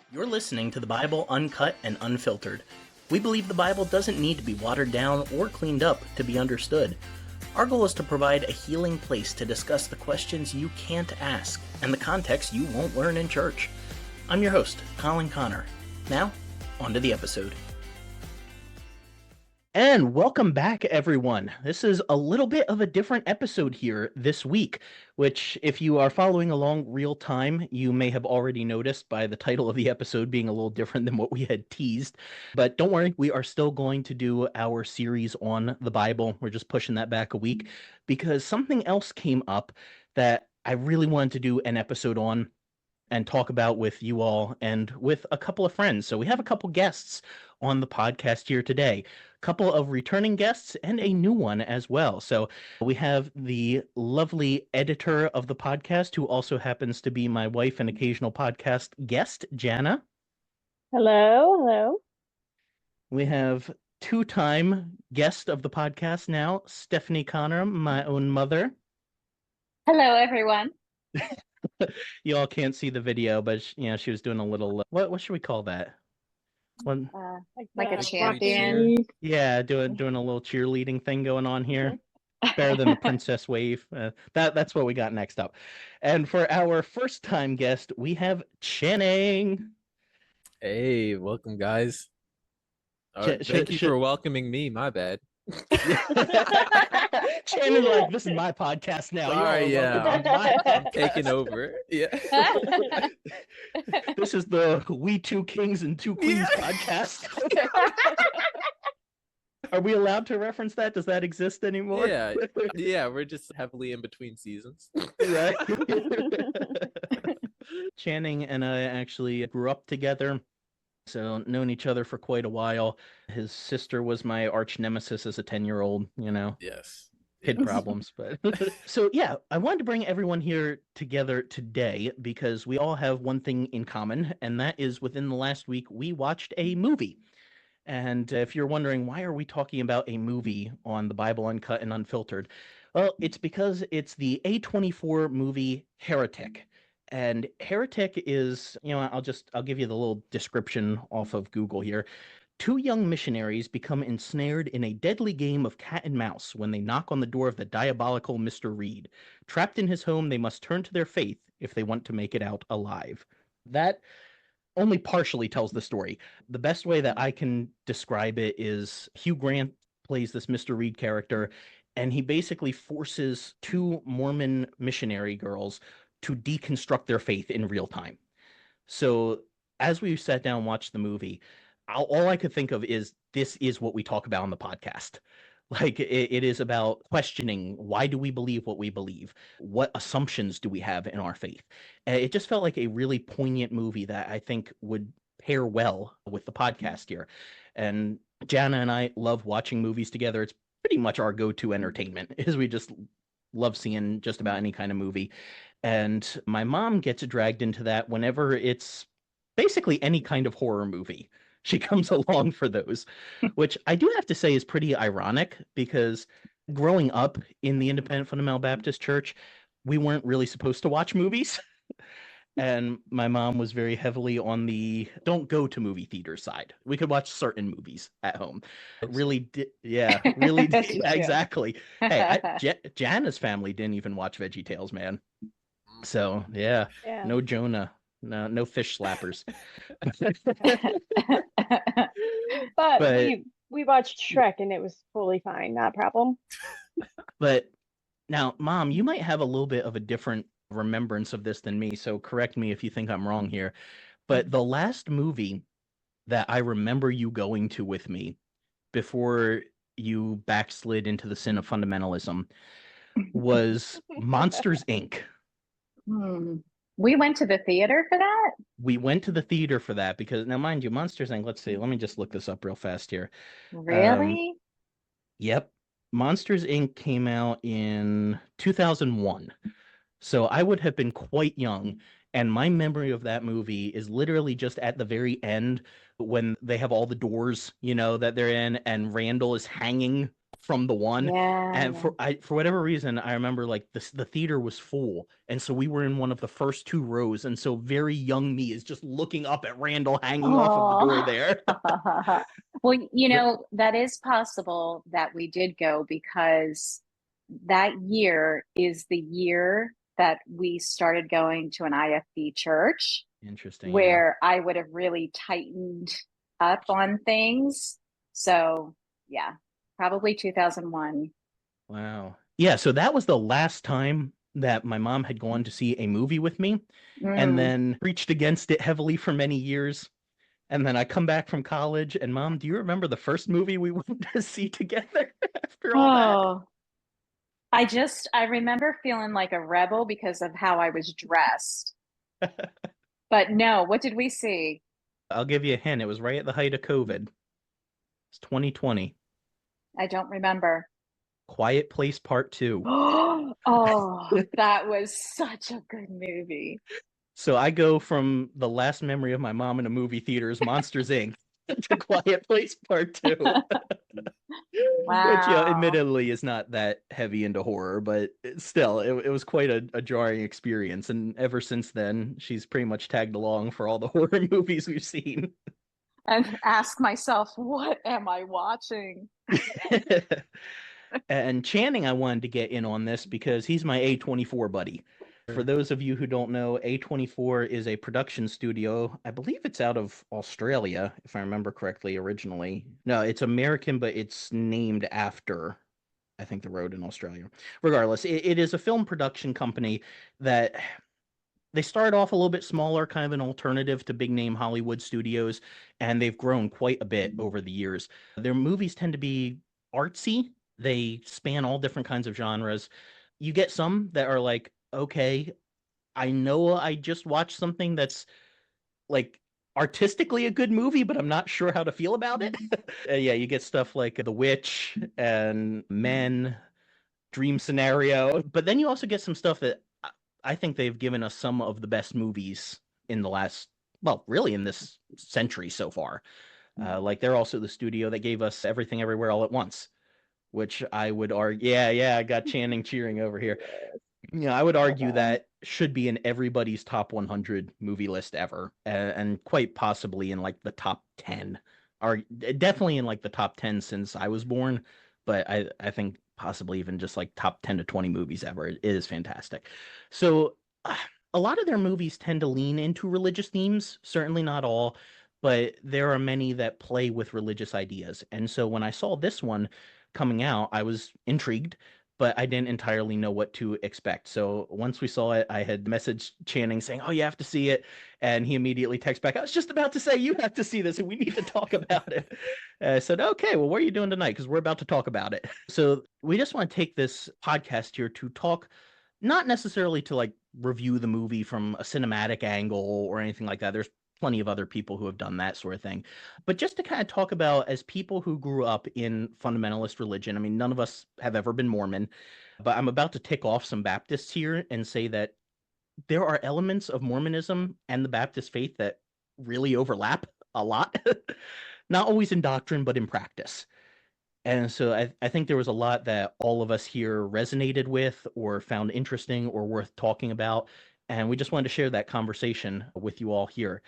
You're listening to the Bible Uncut and Unfiltered. We believe the Bible doesn't need to be watered down or cleaned up to be understood. Our goal is to provide a healing place to discuss the questions you can't ask and the context you won't learn in church. I'm your host, Colin Connor. Now, on to the episode. And welcome back, everyone. This is a little bit of a different episode here this week, which, if you are following along real time, you may have already noticed by the title of the episode being a little different than what we had teased. But don't worry, we are still going to do our series on the Bible. We're just pushing that back a week because something else came up that I really wanted to do an episode on and talk about with you all and with a couple of friends. So we have a couple guests on the podcast here today, a couple of returning guests and a new one as well. So we have the lovely editor of the podcast, who also happens to be my wife and occasional podcast guest, Jana. Hello. We have two-time guest of the podcast now, Stephanie Connor, my own mother. Hello, everyone. You all can't see the video, but she was doing a little, what should we call that? One, like a champion. yeah, doing a little cheerleading thing going on here. Better than the princess wave. That's what we got next up. And for our first time guest, we have Channing. Hey, welcome, guys. Thank you for welcoming me. My bad. Channing's like, this is my podcast now. Sorry, I'm taking over. Yeah. This is the We Two Kings and Two Queens podcast. Are we allowed to reference that? Does that exist anymore? Yeah, we're just heavily in between seasons. Right. Channing and I actually grew up together, so known each other for quite a while. His sister was my arch nemesis as a 10-year-old, Yes. Kid problems. But so yeah, I wanted to bring everyone here together today because we all have one thing in common, and that is within the last week we watched a movie. And if you're wondering, why are we talking about a movie on the Bible Uncut and Unfiltered? Well, it's because it's the A24 movie Heretic. And Heretic is, I'll give you the little description off of Google here. Two young missionaries become ensnared in a deadly game of cat and mouse when they knock on the door of the diabolical Mr. Reed. Trapped in his home, they must turn to their faith if they want to make it out alive. That only partially tells the story. The best way that I can describe it is Hugh Grant plays this Mr. Reed character, and he basically forces two Mormon missionary girls to deconstruct their faith in real time. So as we sat down and watched the movie, all I could think of is this is what we talk about on the podcast. Like it is about questioning, why do we believe what we believe? What assumptions do we have in our faith? And it just felt like a really poignant movie that I think would pair well with the podcast here. And Jana and I love watching movies together. It's pretty much our go-to entertainment, is we just love seeing just about any kind of movie. And my mom gets dragged into that whenever it's basically any kind of horror movie. She comes along for those, which I do have to say is pretty ironic because growing up in the Independent Fundamental Baptist Church, we weren't really supposed to watch movies. And my mom was very heavily on the don't go to movie theater side. We could watch certain movies at home. Really exactly. Hey, Jana's family didn't even watch VeggieTales, man. So yeah. No Jonah. No fish slappers. but we watched Shrek and it was totally fine, not a problem. But now, Mom, you might have a little bit of a different remembrance of this than me, so correct me if you think I'm wrong here. But the last movie that I remember you going to with me before you backslid into the sin of fundamentalism was Monsters, Inc. We went to the theater for that? We went to the theater for that because, now mind you, Monsters, Inc., let's see, let me just look this up real fast here. Really? Yep. Monsters, Inc. came out in 2001. So I would have been quite young, and my memory of that movie is literally just at the very end when they have all the doors, that they're in, and Randall is hanging from the one. Yeah. And for whatever reason, I remember like the theater was full, and so we were in one of the first two rows, and so very young me is just looking up at Randall hanging off of the door there. Well, that is possible that we did go because that year is the year that we started going to an IFB church. Interesting. Where I would have really tightened up on things. So yeah, probably 2001. Wow. Yeah, so that was the last time that my mom had gone to see a movie with me, and then preached against it heavily for many years. And then I come back from college, and Mom, do you remember the first movie we went to see together after all that? I remember feeling like a rebel because of how I was dressed. But no, what did we see? I'll give you a hint. It was right at the height of COVID. It's 2020. I don't remember. Quiet Place Part 2. Oh, that was such a good movie. So I go from the last memory of my mom in a movie theater is Monsters, Inc. to Quiet Place Part 2. Wow. Which, admittedly is not that heavy into horror, but still, it was quite a jarring experience. And ever since then, she's pretty much tagged along for all the horror movies we've seen. And ask myself, what am I watching? And Channing, I wanted to get in on this because he's my A24 buddy. For those of you who don't know, A24 is a production studio. I believe it's out of Australia, if I remember correctly, originally. No, it's American, but it's named after, I think, the road in Australia. Regardless, it is a film production company that they started off a little bit smaller, kind of an alternative to big name Hollywood studios, and they've grown quite a bit over the years. Their movies tend to be artsy. They span all different kinds of genres. You get some that are like, okay, I know I just watched something that's like artistically a good movie, but I'm not sure how to feel about it. Yeah, you get stuff like The Witch and Men, Dream Scenario, but then you also get some stuff that I think they've given us some of the best movies in the last, well, really in this century so far. Like they're also the studio that gave us Everything Everywhere All at Once, which I would argue, I got Channing cheering over here. I would argue that should be in everybody's top 100 movie list ever, and quite possibly in like the top 10, or definitely in like the top 10 since I was born. But I think possibly even just like top 10 to 20 movies ever. It is fantastic. So a lot of their movies tend to lean into religious themes, certainly not all, but there are many that play with religious ideas. And so when I saw this one coming out, I was intrigued, but I didn't entirely know what to expect. So once we saw it, I had messaged Channing saying, "Oh, you have to see it." And he immediately texted back, "I was just about to say you have to see this and we need to talk about it." And I said, "Okay, well, what are you doing tonight? Because we're about to talk about it." So we just want to take this podcast here to talk, not necessarily to like review the movie from a cinematic angle or anything like that. There's plenty of other people who have done that sort of thing, but just to kind of talk about, as people who grew up in fundamentalist religion. I mean, none of us have ever been Mormon, but I'm about to tick off some Baptists here and say that there are elements of Mormonism and the Baptist faith that really overlap a lot, not always in doctrine, but in practice. And so I think there was a lot that all of us here resonated with or found interesting or worth talking about. And we just wanted to share that conversation with you all here.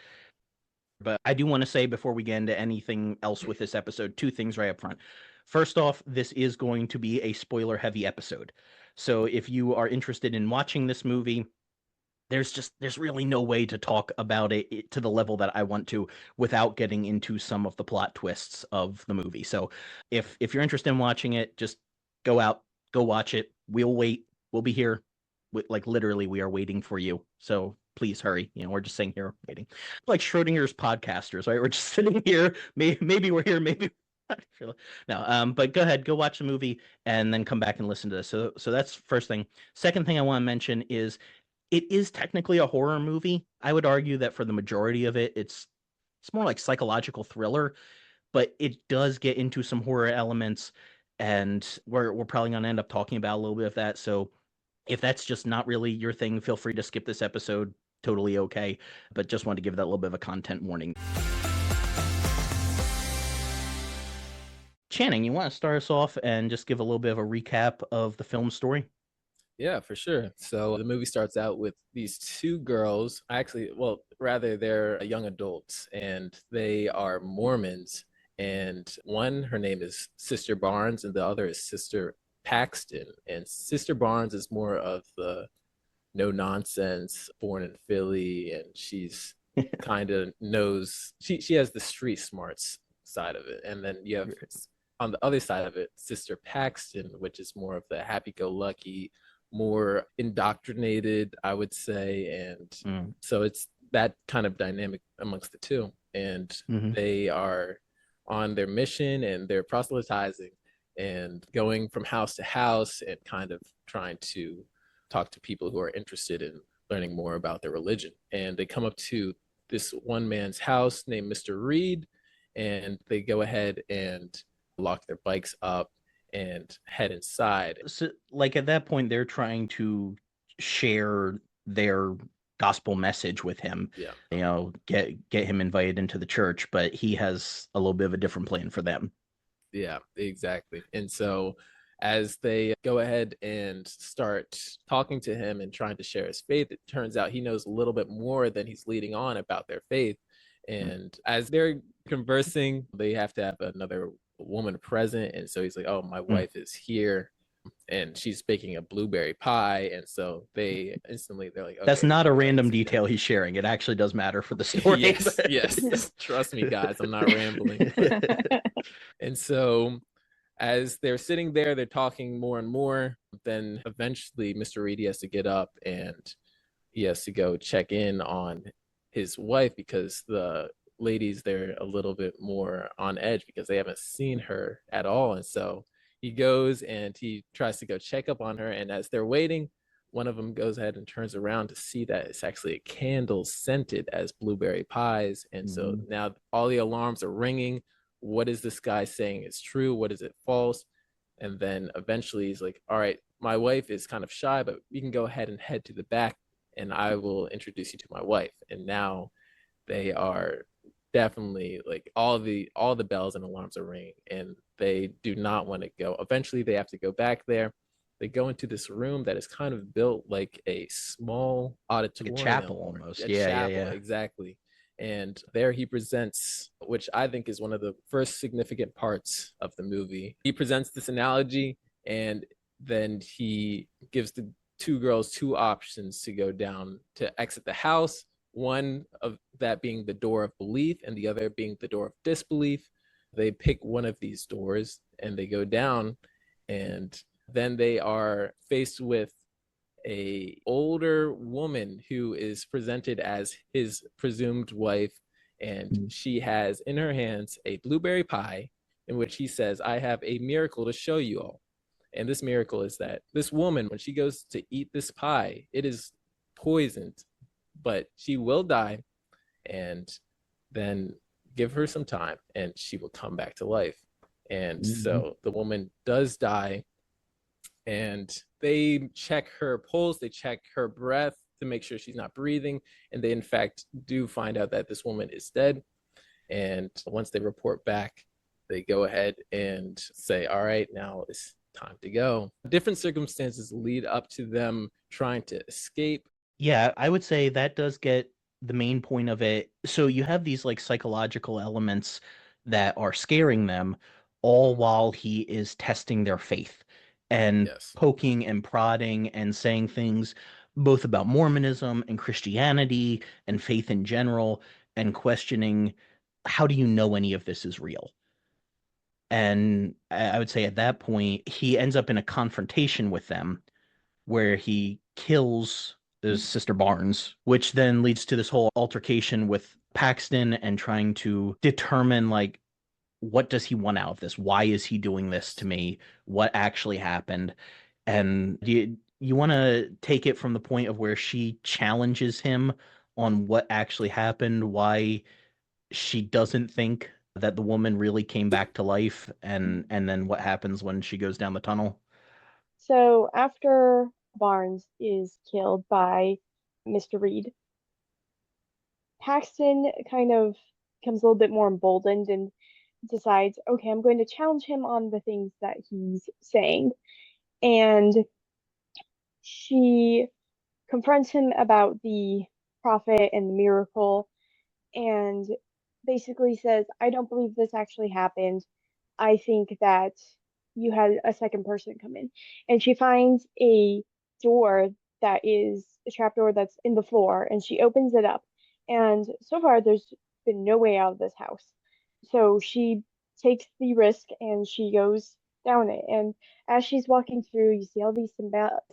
But I do want to say, before we get into anything else with this episode, two things right up front. First off, this is going to be a spoiler-heavy episode. So if you are interested in watching this movie, there's really no way to talk about it to the level that I want to without getting into some of the plot twists of the movie. So if you're interested in watching it, just go out, go watch it. We'll wait. We'll be here. Like literally, we are waiting for you. So please hurry. We're just sitting here waiting. Like Schrodinger's podcasters, right? We're just sitting here. Maybe we're here. Maybe no. But go ahead, go watch the movie, and then come back and listen to this. So that's first thing. Second thing I want to mention is it is technically a horror movie. I would argue that for the majority of it, it's more like psychological thriller, but it does get into some horror elements, and we're probably going to end up talking about a little bit of that. So if that's just not really your thing, feel free to skip this episode. Totally okay. But just wanted to give that a little bit of a content warning. Channing, you want to start us off and just give a little bit of a recap of the film story? Yeah, for sure. So the movie starts out with these two girls. Actually, well, rather, they're young adults and they are Mormons. And one, her name is Sister Barnes, and the other is Sister Paxton. And Sister Barnes is more of the no nonsense, born in Philly, and she's kind of knows she has the street smarts side of it. And then you have on the other side of it, Sister Paxton, which is more of the happy go lucky, more indoctrinated, I would say. And so it's that kind of dynamic amongst the two. And they are on their mission and they're proselytizing and going from house to house and kind of trying to talk to people who are interested in learning more about their religion. And they come up to this one man's house named Mr. Reed, and they go ahead and lock their bikes up and head inside. So, like at that point, they're trying to share their gospel message with him. Yeah. You know, get him invited into the church, but he has a little bit of a different plan for them. Yeah, exactly. And so as they go ahead and start talking to him and trying to share his faith, it turns out he knows a little bit more than he's leading on about their faith. And as they're conversing, they have to have another woman present. And so he's like, oh, my wife is here and she's baking a blueberry pie. And so they're like, okay, that's not a random detail he's sharing. It actually does matter for the story. Yes. Trust me, guys, I'm not rambling. And so as they're sitting there, they're talking more and more. Then eventually Mr. Reedy has to get up and he has to go check in on his wife because the ladies, they're a little bit more on edge because they haven't seen her at all. And so he goes and he tries to go check up on her. And as they're waiting, one of them goes ahead and turns around to see that it's actually a candle scented as blueberry pies. And so now all the alarms are ringing. What is this guy saying is true? What is it false? And then eventually he's like, all right, my wife is kind of shy, but you can go ahead and head to the back and I will introduce you to my wife. And now they are definitely like all the bells and alarms are ringing and they do not want to go. Eventually they have to go back there. They go into this room that is kind of built like a small auditorium, like a chapel almost. Yeah, exactly. And there he presents, which I think is one of the first significant parts of the movie. He presents this analogy and then he gives the two girls two options to go down to exit the house, one of that being the door of belief and the other being the door of disbelief. They pick one of these doors and they go down, and then they are faced with a older woman who is presented as his presumed wife, and she has in her hands a blueberry pie in which he says, I have a miracle to show you all. And this miracle is that this woman, when she goes to eat this pie, it is poisoned, but she will die, and then give her some time and she will come back to life. And so the woman does die, and they check her pulse, they check her breath to make sure she's not breathing, and they in fact do find out that this woman is dead. And once they report back, they go ahead and say, all right, now it's time to go. Different circumstances lead up to them trying to escape. Yeah, I would say that does get the main point of it. So you have these like psychological elements that are scaring them, all while he is testing their faith and poking and prodding and saying things both about Mormonism and Christianity and faith in general, and questioning, how do you know any of this is real? And I would say at that point, he ends up in a confrontation with them where he kills his Sister Barnes, which then leads to this whole altercation with Paxton and trying to determine, like, what does he want out of this? Why is he doing this to me? What actually happened? And you want to take it from the point of where she challenges him on what actually happened, why she doesn't think that the woman really came back to life, and then what happens when she goes down the tunnel. So after Barnes is killed by Mr. Reed, Paxton kind of becomes a little bit more emboldened, and decides, okay, I'm going to challenge him on the things that he's saying. And she confronts him about the prophet and the miracle and basically says, I don't believe this actually happened. I think that you had a second person come in. And she finds a door that is a trapdoor that's in the floor, and she opens it up. And so far, there's been no way out of this house. So she takes the risk and she goes down it. And as she's walking through, you see all these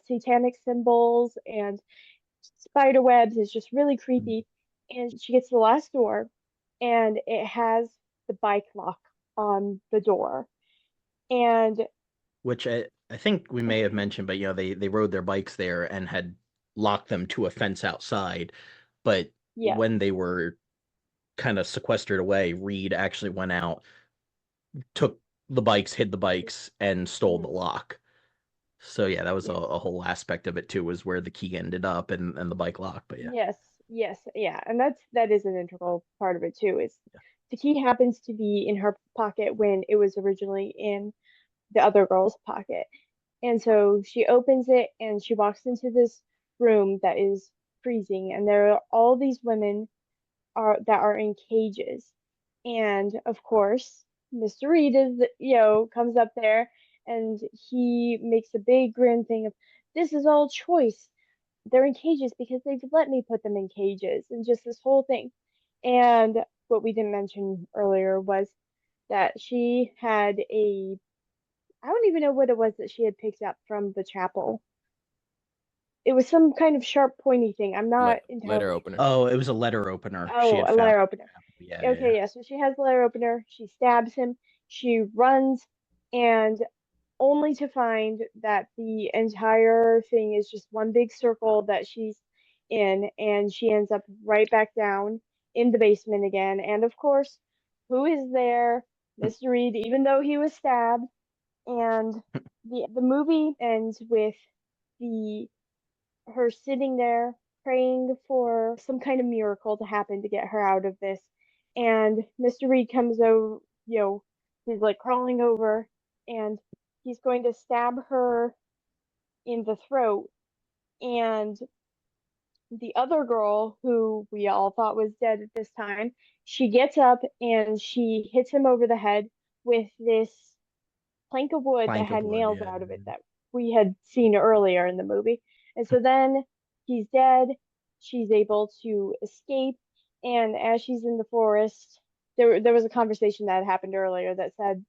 satanic symbols and spider webs. It's just really creepy. And she gets to the last door, and it has the bike lock on the door. And Which I think we may have mentioned, but they rode their bikes there and had locked them to a fence outside. But yeah, when they were kind of sequestered away, Reed actually went out, took the bikes, hid the bikes, and stole the lock. So yeah, that was a whole aspect of it too, was where the key ended up and the bike lock. But yeah. yes, yeah. And that is an integral part of it too, is the key happens to be in her pocket when it was originally in the other girl's pocket. And so she opens it and she walks into this room that is freezing, and there are all these women that are in cages. And of course, Mr. Reed is, comes up there and he makes a big grin thing of, this is all choice. They're in cages because they've let me put them in cages, and just this whole thing. And what we didn't mention earlier was that she had I don't even know what it was that she had picked up from the chapel. It was some kind of sharp, pointy thing. I'm not entirely. Letter opener. Oh, it was a letter opener. Oh, she had a found. letter opener. Yeah. Okay, yeah. So she has the letter opener. She stabs him. She runs, and only to find that the entire thing is just one big circle that she's in, and she ends up right back down in the basement again. And of course, who is there? Mr. Reed, even though he was stabbed. And the movie ends with the her sitting there praying for some kind of miracle to happen to get her out of this. And Mr. Reed comes over, he's like crawling over, and he's going to stab her in the throat. And the other girl, who we all thought was dead at this time, she gets up and she hits him over the head with this plank of wood that had nails out of it that we had seen earlier in the movie. And so then he's dead. She's able to escape. And as she's in the forest, there was a conversation that happened earlier that said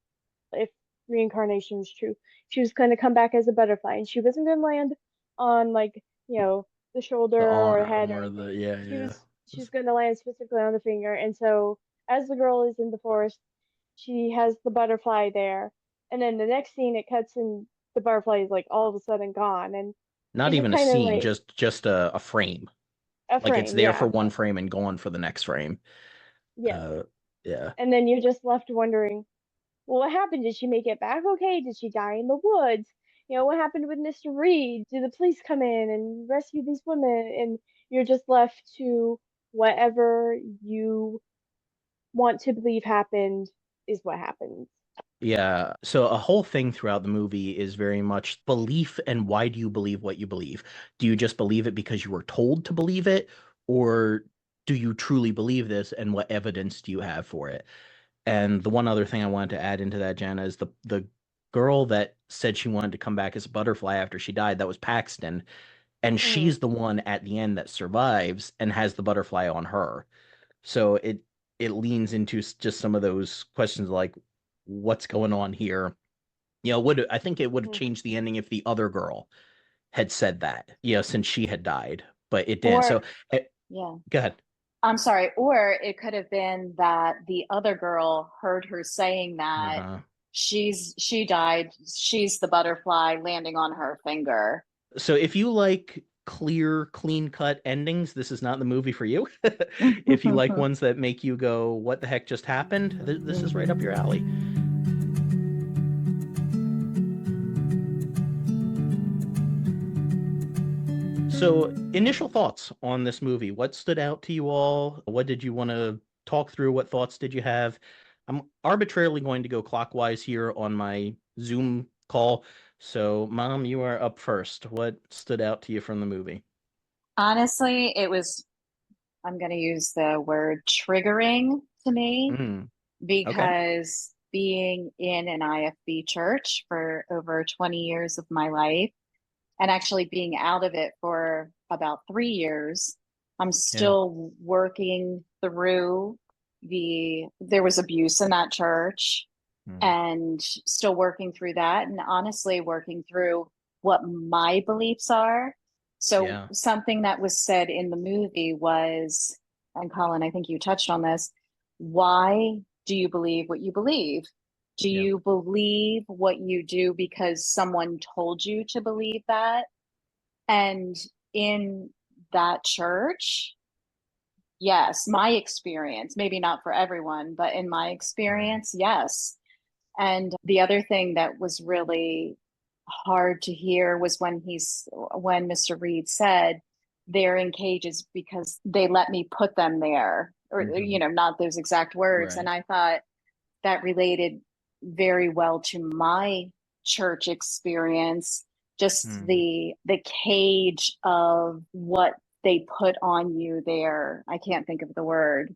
if reincarnation was true, she was going to come back as a butterfly, and she wasn't going to land on the shoulder or the head or the she was going to land specifically on the finger. And so as the girl is in the forest, she has the butterfly there, and then the next scene it cuts and the butterfly is like all of a sudden gone, and not even a scene, just a frame. It's there for one frame and gone for the next frame. Yeah. Yeah. And then you're just left wondering, well, what happened? Did she make it back okay? Did she die in the woods? What happened with Mr. Reed? Did the police come in and rescue these women? And you're just left to whatever you want to believe happened is what happened. Yeah. So a whole thing throughout the movie is very much belief, and why do you believe what you believe? Do you just believe it because you were told to believe it, or do you truly believe this, and what evidence do you have for it? And the one other thing I wanted to add into that, Jana, is the girl that said she wanted to come back as a butterfly after she died. That was Paxton, and she's the one at the end that survives and has the butterfly on her. So it leans into just some of those questions like, what's going on here? I think it would have changed the ending if the other girl had said that, since she had died, but it didn't. Yeah. Go ahead. I'm sorry. Or it could have been that the other girl heard her saying that she died. She's the butterfly landing on her finger. So if you like clear, clean-cut endings, this is not the movie for you. If you like ones that make you go, what the heck just happened? This is right up your alley. So, initial thoughts on this movie. What stood out to you all? What did you want to talk through? What thoughts did you have? I'm arbitrarily going to go clockwise here on my Zoom call. So, Mom, you are up first. What stood out to you from the movie? Honestly, it was, I'm going to use the word triggering to me Mm, okay. because being in an IFB church for over 20 years of my life and actually being out of it for about 3 years, I'm Yeah. still working through there was abuse in that church Mm, and still working through that and honestly working through what my beliefs are. So yeah. something that was said in the movie was, and Colin, I think you touched on this, why do you believe what you believe? Do Yeah. you believe what you do because someone told you to believe that? And in that church, yes, my experience, maybe not for everyone, but in my Right. experience, yes. And the other thing that was really hard to hear was when Mr. Reed said they're in cages because they let me put them there, or Hmm. not those exact words. And Right. I thought that related very well to my church experience, just Mm, the cage of what they put on you there. I can't think of the word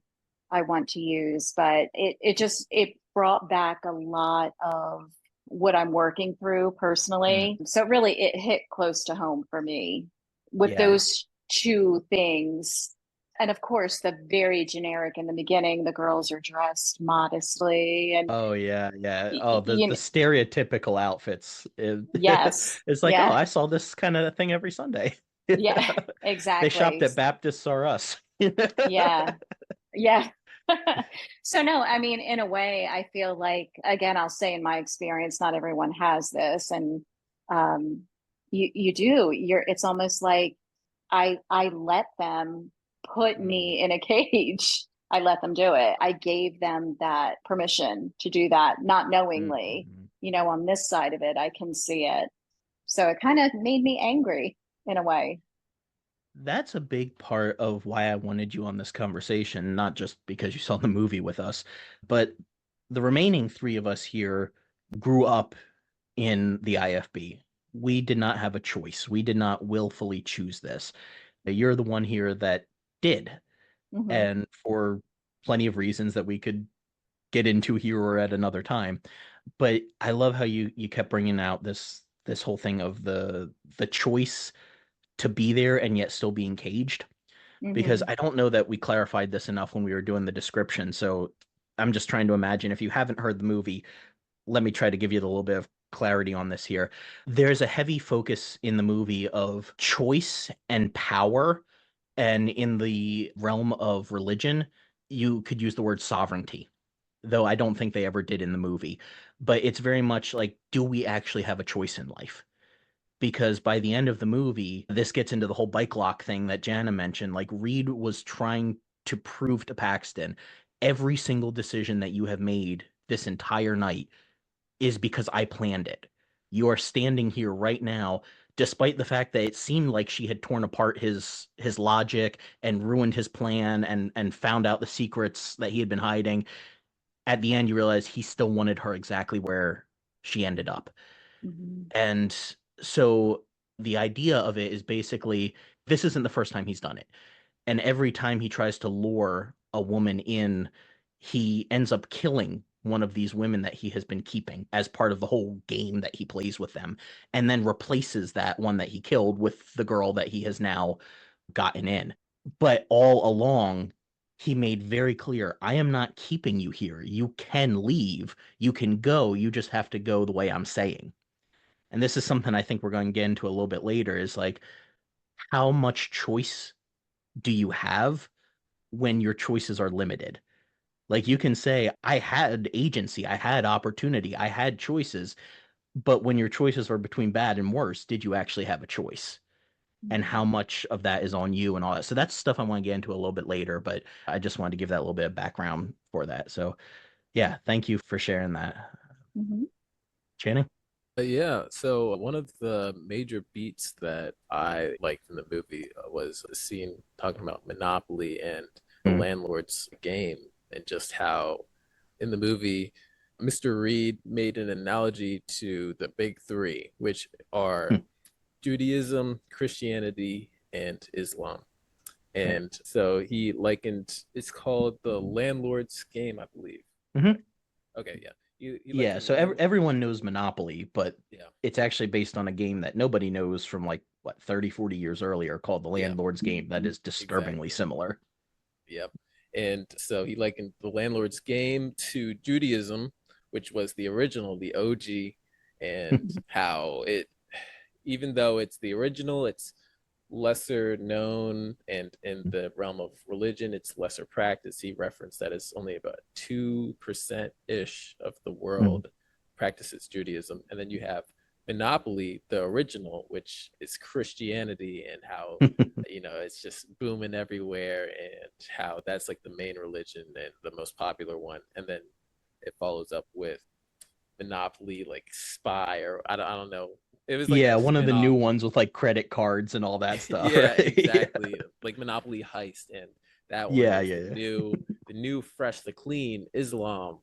I want to use, but it brought back a lot of what I'm working through mm. personally. So really it hit close to home for me with Yeah. those two things. And of course, the very generic in the beginning, the girls are dressed modestly and Oh yeah, yeah. y- Oh, the you stereotypical outfits. yes, It's like, oh, yeah, I saw this kind of thing every Sunday. yeah, They shopped exactly. at Baptists R Us. Yeah, yeah. So no, I mean, in a way, I feel like, again, I'll say in my experience, not everyone has this, and um, you do. It's almost like I let them put Mm, me in a cage. I let them do it. I gave them that permission to do that, not mm, knowingly. mm. On this side of it, I can see it. So it kind of made me angry in a way. That's a big part of why I wanted you on this conversation, not just because you saw the movie with us, but the remaining three of us here grew up in the IFB. We did not have a choice. We did not willfully choose this. You're the one here that did, Hmm. and for plenty of reasons that we could get into here or at another time. But I love how you kept bringing out this whole thing of the choice to be there and yet still being caged, because Hmm. I don't know that we clarified this enough when we were doing the description. So I'm just trying to imagine, if you haven't heard the movie, let me try to give you a little bit of clarity on this here. There's a heavy focus in the movie of choice and power, and in the realm of religion, you could use the word sovereignty, though I don't think they ever did in the movie. But it's very much like, do we actually have a choice in life? Because by the end of the movie, this gets into the whole bike lock thing that Jana mentioned. Like, Reed was trying to prove to Paxton, every single decision that you have made this entire night is because I planned it. You are standing here right now, despite the fact that it seemed like she had torn apart his logic and ruined his plan and found out the secrets that he had been hiding. At the end, you realize he still wanted her exactly where she ended up. Hmm. And so the idea of it is basically, this isn't the first time he's done it. And every time he tries to lure a woman in, he ends up killing one of these women that he has been keeping as part of the whole game that he plays with them, and then replaces that one that he killed with the girl that he has now gotten in. But all along, he made very clear, I am not keeping you here. You can leave, you can go, you just have to go the way I'm saying. And this is something I think we're going to get into a little bit later, is like, how much choice do you have when your choices are limited? Like, you can say, I had agency, I had opportunity, I had choices, but when your choices are between bad and worse, did you actually have a choice? And how much of that is on you and all that. So that's stuff I want to get into a little bit later, but I just wanted to give that a little bit of background for that. So yeah, thank you for sharing that. Hmm. Channing? Yeah, so one of the major beats that I liked in the movie was the scene talking about Monopoly and the Mm, landlord's game, and just how in the movie, Mr. Reed made an analogy to the big three, which are Judaism, Christianity, and Islam. And so he likened, it's called the landlord's game, I believe. Mhm. Okay, yeah. He Yeah, likened so everyone knows Monopoly, but yeah, it's actually based on a game that nobody knows from like, what, 30, 40 years earlier called the yeah, Landlord's Game that is disturbingly exactly. similar. Yep. And so he likened the landlord's game to Judaism, which was the original, the OG, and how it, even though it's the original, it's lesser known, and in the realm of religion it's lesser practice. He referenced that it's only about 2% ish of the world practices Judaism. And then you have Monopoly, the original, which is Christianity, and how it's just booming everywhere, and how that's like the main religion and the most popular one. And then it follows up with Monopoly like Spy, or I don't know, it was like Yeah, a one of the new spin-off. ones with like credit cards and all that stuff, Yeah, right? Yeah. exactly. Like Monopoly Heist, and that one Yeah, is yeah, the new fresh, the clean Islam.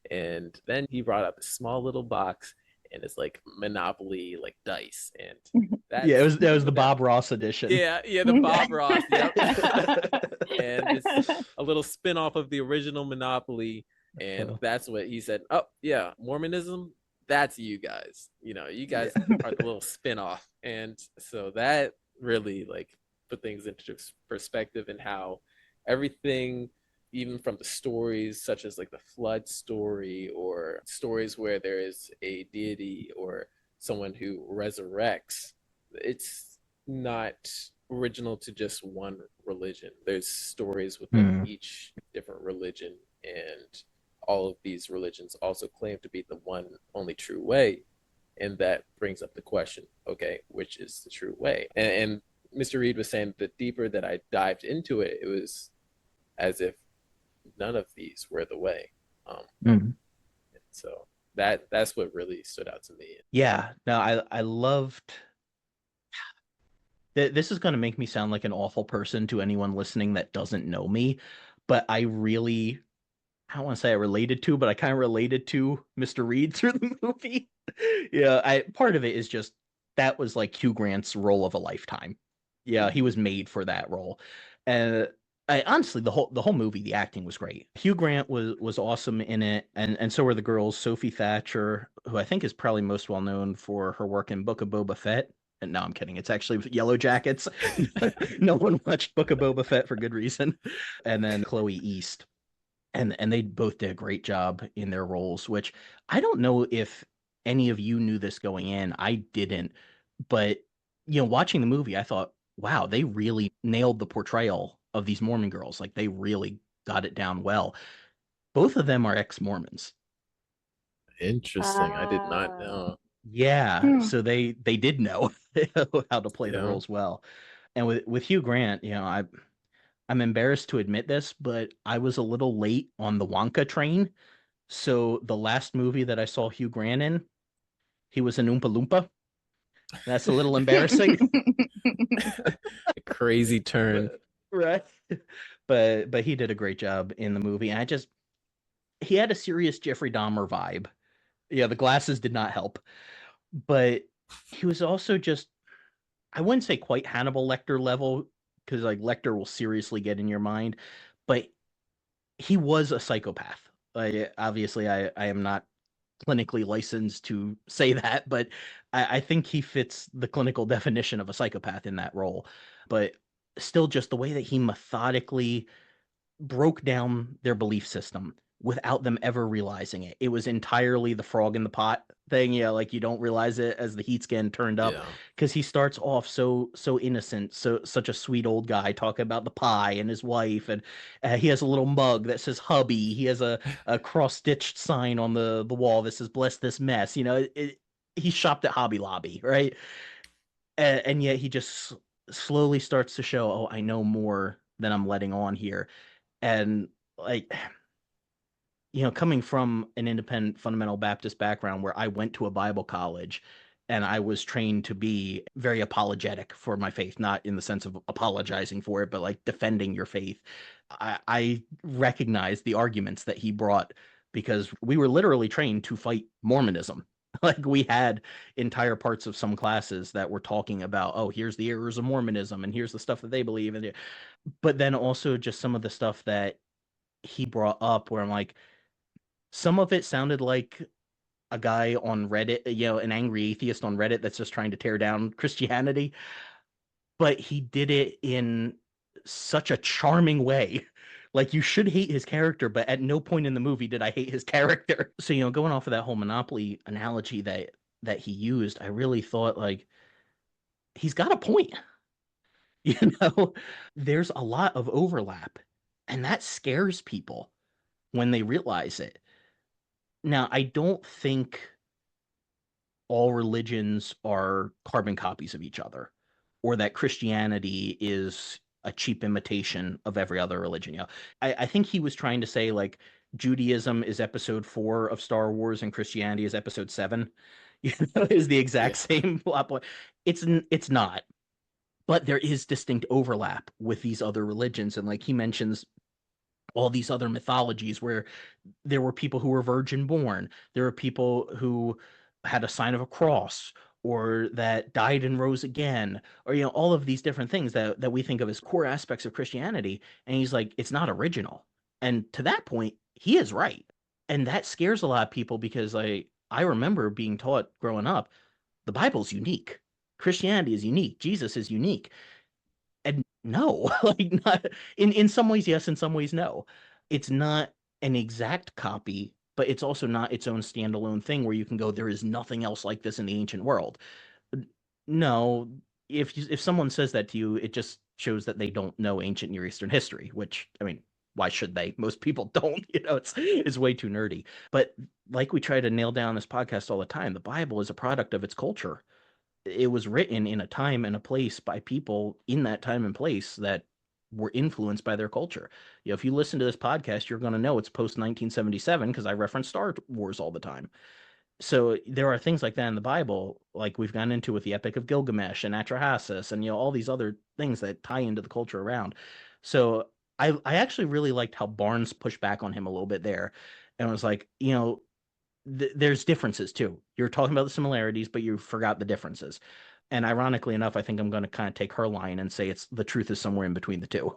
And then he brought up a small little box, and it's like Monopoly like dice, and yeah. that's That was the that. Bob Ross edition. Yeah, the Bob Ross. Yep. And it's a little spin-off of the original Monopoly, and that's what he said. Oh yeah, Mormonism, that's you guys. You guys are the little spin-off. And so that really like put things into perspective, and how everything, even from the stories such as like the flood story, or stories where there is a deity or someone who resurrects, it's not original to just one religion. There's stories within each different religion, and all of these religions also claim to be the one only true way. And that brings up the question, okay, which is the true way? And Mr. Reed was saying the deeper that I dived into it, it was as if none of these were the way. So that's what really stood out to me. Yeah, no, I loved. This is going to make me sound like an awful person to anyone listening that doesn't know me, but I don't want to say I related to, but I kind of related to Mr. Reed through the movie. Yeah, part of it is just that was like Hugh Grant's role of a lifetime. Yeah, he was made for that role. And I honestly, the whole movie, the acting was great. Hugh Grant was awesome in it, and so were the girls. Sophie Thatcher, who I think is probably most well known for her work in Book of Boba Fett. And no, I'm kidding. It's actually Yellow Jackets. No one watched Book of Boba Fett for good reason. And then Chloe East, and they both did a great job in their roles, which I don't know if any of you knew this going in. I didn't, but watching the movie, I thought, wow, they really nailed the portrayal of these Mormon girls. Like they really got it down well. Both of them are ex-Mormons. Interesting. I did not know. Yeah, so they did know how to play the Yeah. roles well. And with Hugh Grant, I'm embarrassed to admit this, but I was a little late on the Wonka train. So the last movie that I saw Hugh Grant in, he was an Oompa Loompa. That's a little embarrassing. A crazy turn. Right. But he did a great job in the movie. And he had a serious Jeffrey Dahmer vibe. Yeah, the glasses did not help. But he was also just, I wouldn't say quite Hannibal Lecter level, because like Lecter will seriously get in your mind, but he was a psychopath. Obviously, I am not clinically licensed to say that, but I think he fits the clinical definition of a psychopath in that role. But still, just the way that he methodically broke down their belief system without them ever realizing it. It was entirely the frog in the pot thing. Yeah, like you don't realize it as the heat's getting turned up, because he starts off so innocent, such a sweet old guy talking about the pie and his wife, and he has a little mug that says hubby. He has a cross-stitched sign on the wall that says bless this mess. He shopped at Hobby Lobby, right? And yet he just slowly starts to show, oh, I know more than I'm letting on here. And like, coming from an independent fundamental Baptist background where I went to a Bible college and I was trained to be very apologetic for my faith, not in the sense of apologizing for it, but like defending your faith. I recognize the arguments that he brought because we were literally trained to fight Mormonism. Like we had entire parts of some classes that were talking about, oh, here's the errors of Mormonism and here's the stuff that they believe in. But then also just some of the stuff that he brought up where I'm like, some of it sounded like a guy on Reddit, an angry atheist on Reddit that's just trying to tear down Christianity, but he did it in such a charming way. Like you should hate his character, but at no point in the movie did I hate his character. So, going off of that whole Monopoly analogy that he used, I really thought like he's got a point. You know, there's a lot of overlap, and that scares people when they realize it. Now, I don't think all religions are carbon copies of each other, or that Christianity is a cheap imitation of every other religion. I think he was trying to say like Judaism is episode 4 of Star Wars and Christianity is episode 7. Is the exact same plot point. It's not, but there is distinct overlap with these other religions, and like he mentions all these other mythologies where there were people who were virgin born, there were people who had a sign of a cross, or that died and rose again, or all of these different things that we think of as core aspects of Christianity. And he's like, it's not original. And to that point, he is right. And that scares a lot of people because I remember being taught growing up, the Bible's unique. Christianity is unique. Jesus is unique. And no, like not in some ways, yes, in some ways, no. It's not an exact copy, but it's also not its own standalone thing where you can go, there is nothing else like this in the ancient world. No, if someone says that to you, it just shows that they don't know ancient Near Eastern history, which I mean, why should they? Most people don't, it's way too nerdy. But like we try to nail down this podcast all the time, the Bible is a product of its culture. It was written in a time and a place by people in that time and place that were influenced by their culture. If you listen to this podcast, you're going to know it's post 1977 because I reference Star Wars all the time. So there are things like that in the Bible, like we've gone into with the Epic of Gilgamesh and Atrahasis and all these other things that tie into the culture around. So I actually really liked how Barnes pushed back on him a little bit there, and was like, there's differences too. You're talking about the similarities, but you forgot the differences. And ironically enough, I think I'm going to kind of take her line and say it's the truth is somewhere in between the two.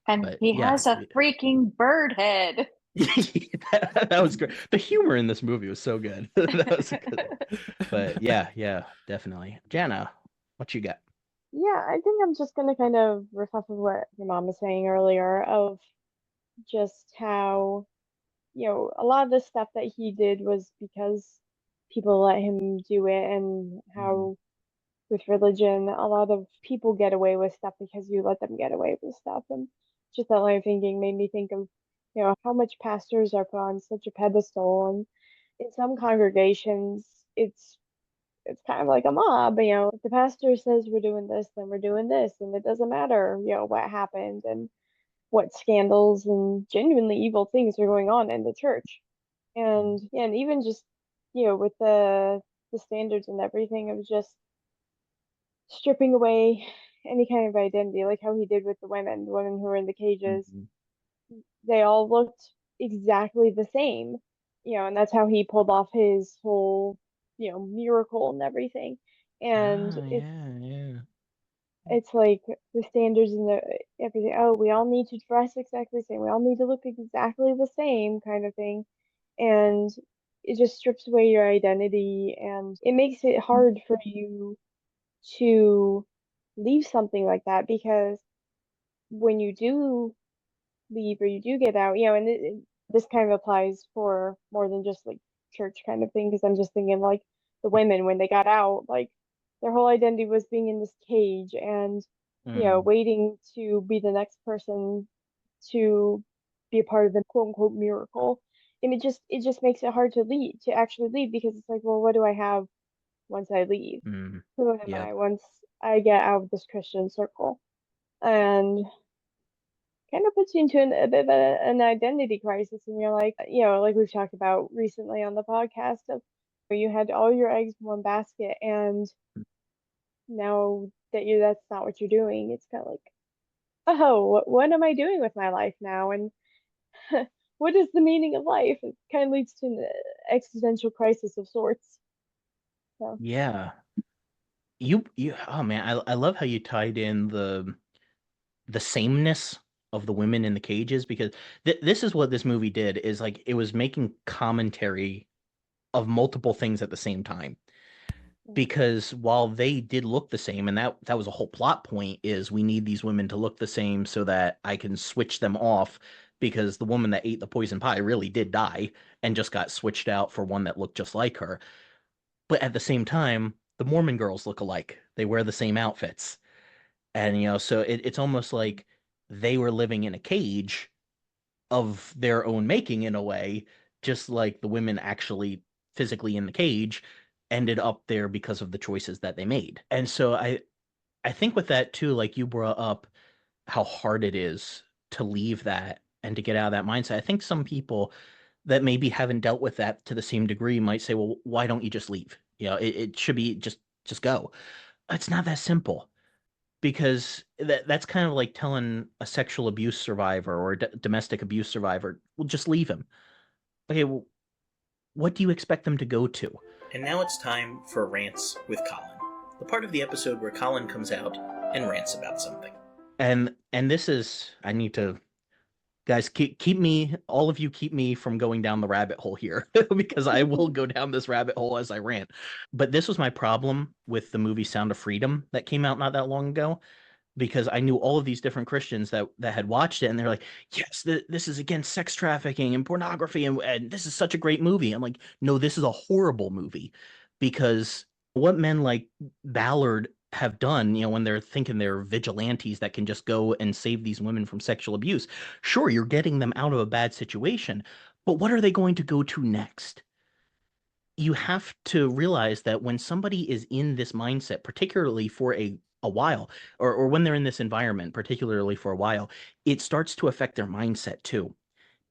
And But he yeah, has a freaking bird head. that was great. The humor in this movie was so good. That was good. But yeah, definitely. Jana, what you got? Yeah, I think I'm just gonna kind of riff off of what your mom was saying earlier of just how, a lot of the stuff that he did was because people let him do it, and how with religion, a lot of people get away with stuff because you let them get away with stuff. And just that line of thinking made me think of, how much pastors are put on such a pedestal. And in some congregations, it's kind of like a mob, if the pastor says we're doing this, then we're doing this, and it doesn't matter, what happened and what scandals and genuinely evil things are going on in the church. And yeah, and even just, with the standards and everything of just stripping away any kind of identity, like how he did with the women who were in the cages. Mhm. They all looked exactly the same, and that's how he pulled off his whole, miracle and everything. And it's Yeah. it's like the standards and the everything. Oh, we all need to dress exactly the same. We all need to look exactly the same kind of thing. And it just strips away your identity, and it makes it hard for you to leave something like that, because when you do leave or you do get out, and this kind of applies for more than just like church kind of thing, because I'm just thinking like the women when they got out, like their whole identity was being in this cage and waiting to be the next person to be a part of the quote unquote miracle. And it just makes it hard to actually leave, because it's like, well, what do I have once I leave? Who am Yep. I once I get out of this Christian circle? And kind of puts you into a bit of an identity crisis. And you're like, like we've talked about recently on the podcast, of you had all your eggs in one basket, and now that that's not what you're doing, it's kind of like, oh, what am I doing with my life now? And what is the meaning of life? It kind of leads to an existential crisis of sorts. So, Yeah. You oh man, I love how you tied in the sameness of the women in the cages, because this is what this movie did, is like it was making commentary of multiple things at the same time. Because while they did look the same, and that was a whole plot point, is we need these women to look the same so that I can switch them off, because the woman that ate the poison pie really did die and just got switched out for one that looked just like her. But at the same time, the Mormon girls look alike. They wear the same outfits. And so it's almost like they were living in a cage of their own making, in a way, just like the women actually physically in the cage ended up there because of the choices that they made. And so I think with that too, like you brought up how hard it is to leave that and to get out of that mindset. I think some people that maybe haven't dealt with that to the same degree might say, well, why don't you just leave? It should be just go. It's not that simple, because that's kind of like telling a sexual abuse survivor or a domestic abuse survivor, well, just leave him. Okay, well, what do you expect them to go to? And now it's time for Rants with Colin, the part of the episode where Colin comes out and rants about something. And this is, I need to, guys, keep me, all of you, keep me from going down the rabbit hole here, because I will go down this rabbit hole as I rant. But this was my problem with the movie Sound of Freedom that came out not that long ago, because I knew all of these different Christians that had watched it, and they're like, yes, this is against sex trafficking and pornography, and this is such a great movie. I'm like, no, this is a horrible movie, because what men like Ballard have done, when they're thinking they're vigilantes that can just go and save these women from sexual abuse, sure, you're getting them out of a bad situation, but what are they going to go to next? You have to realize that when somebody is in this mindset, particularly for a while, or when they're in this environment, particularly for a while, it starts to affect their mindset too.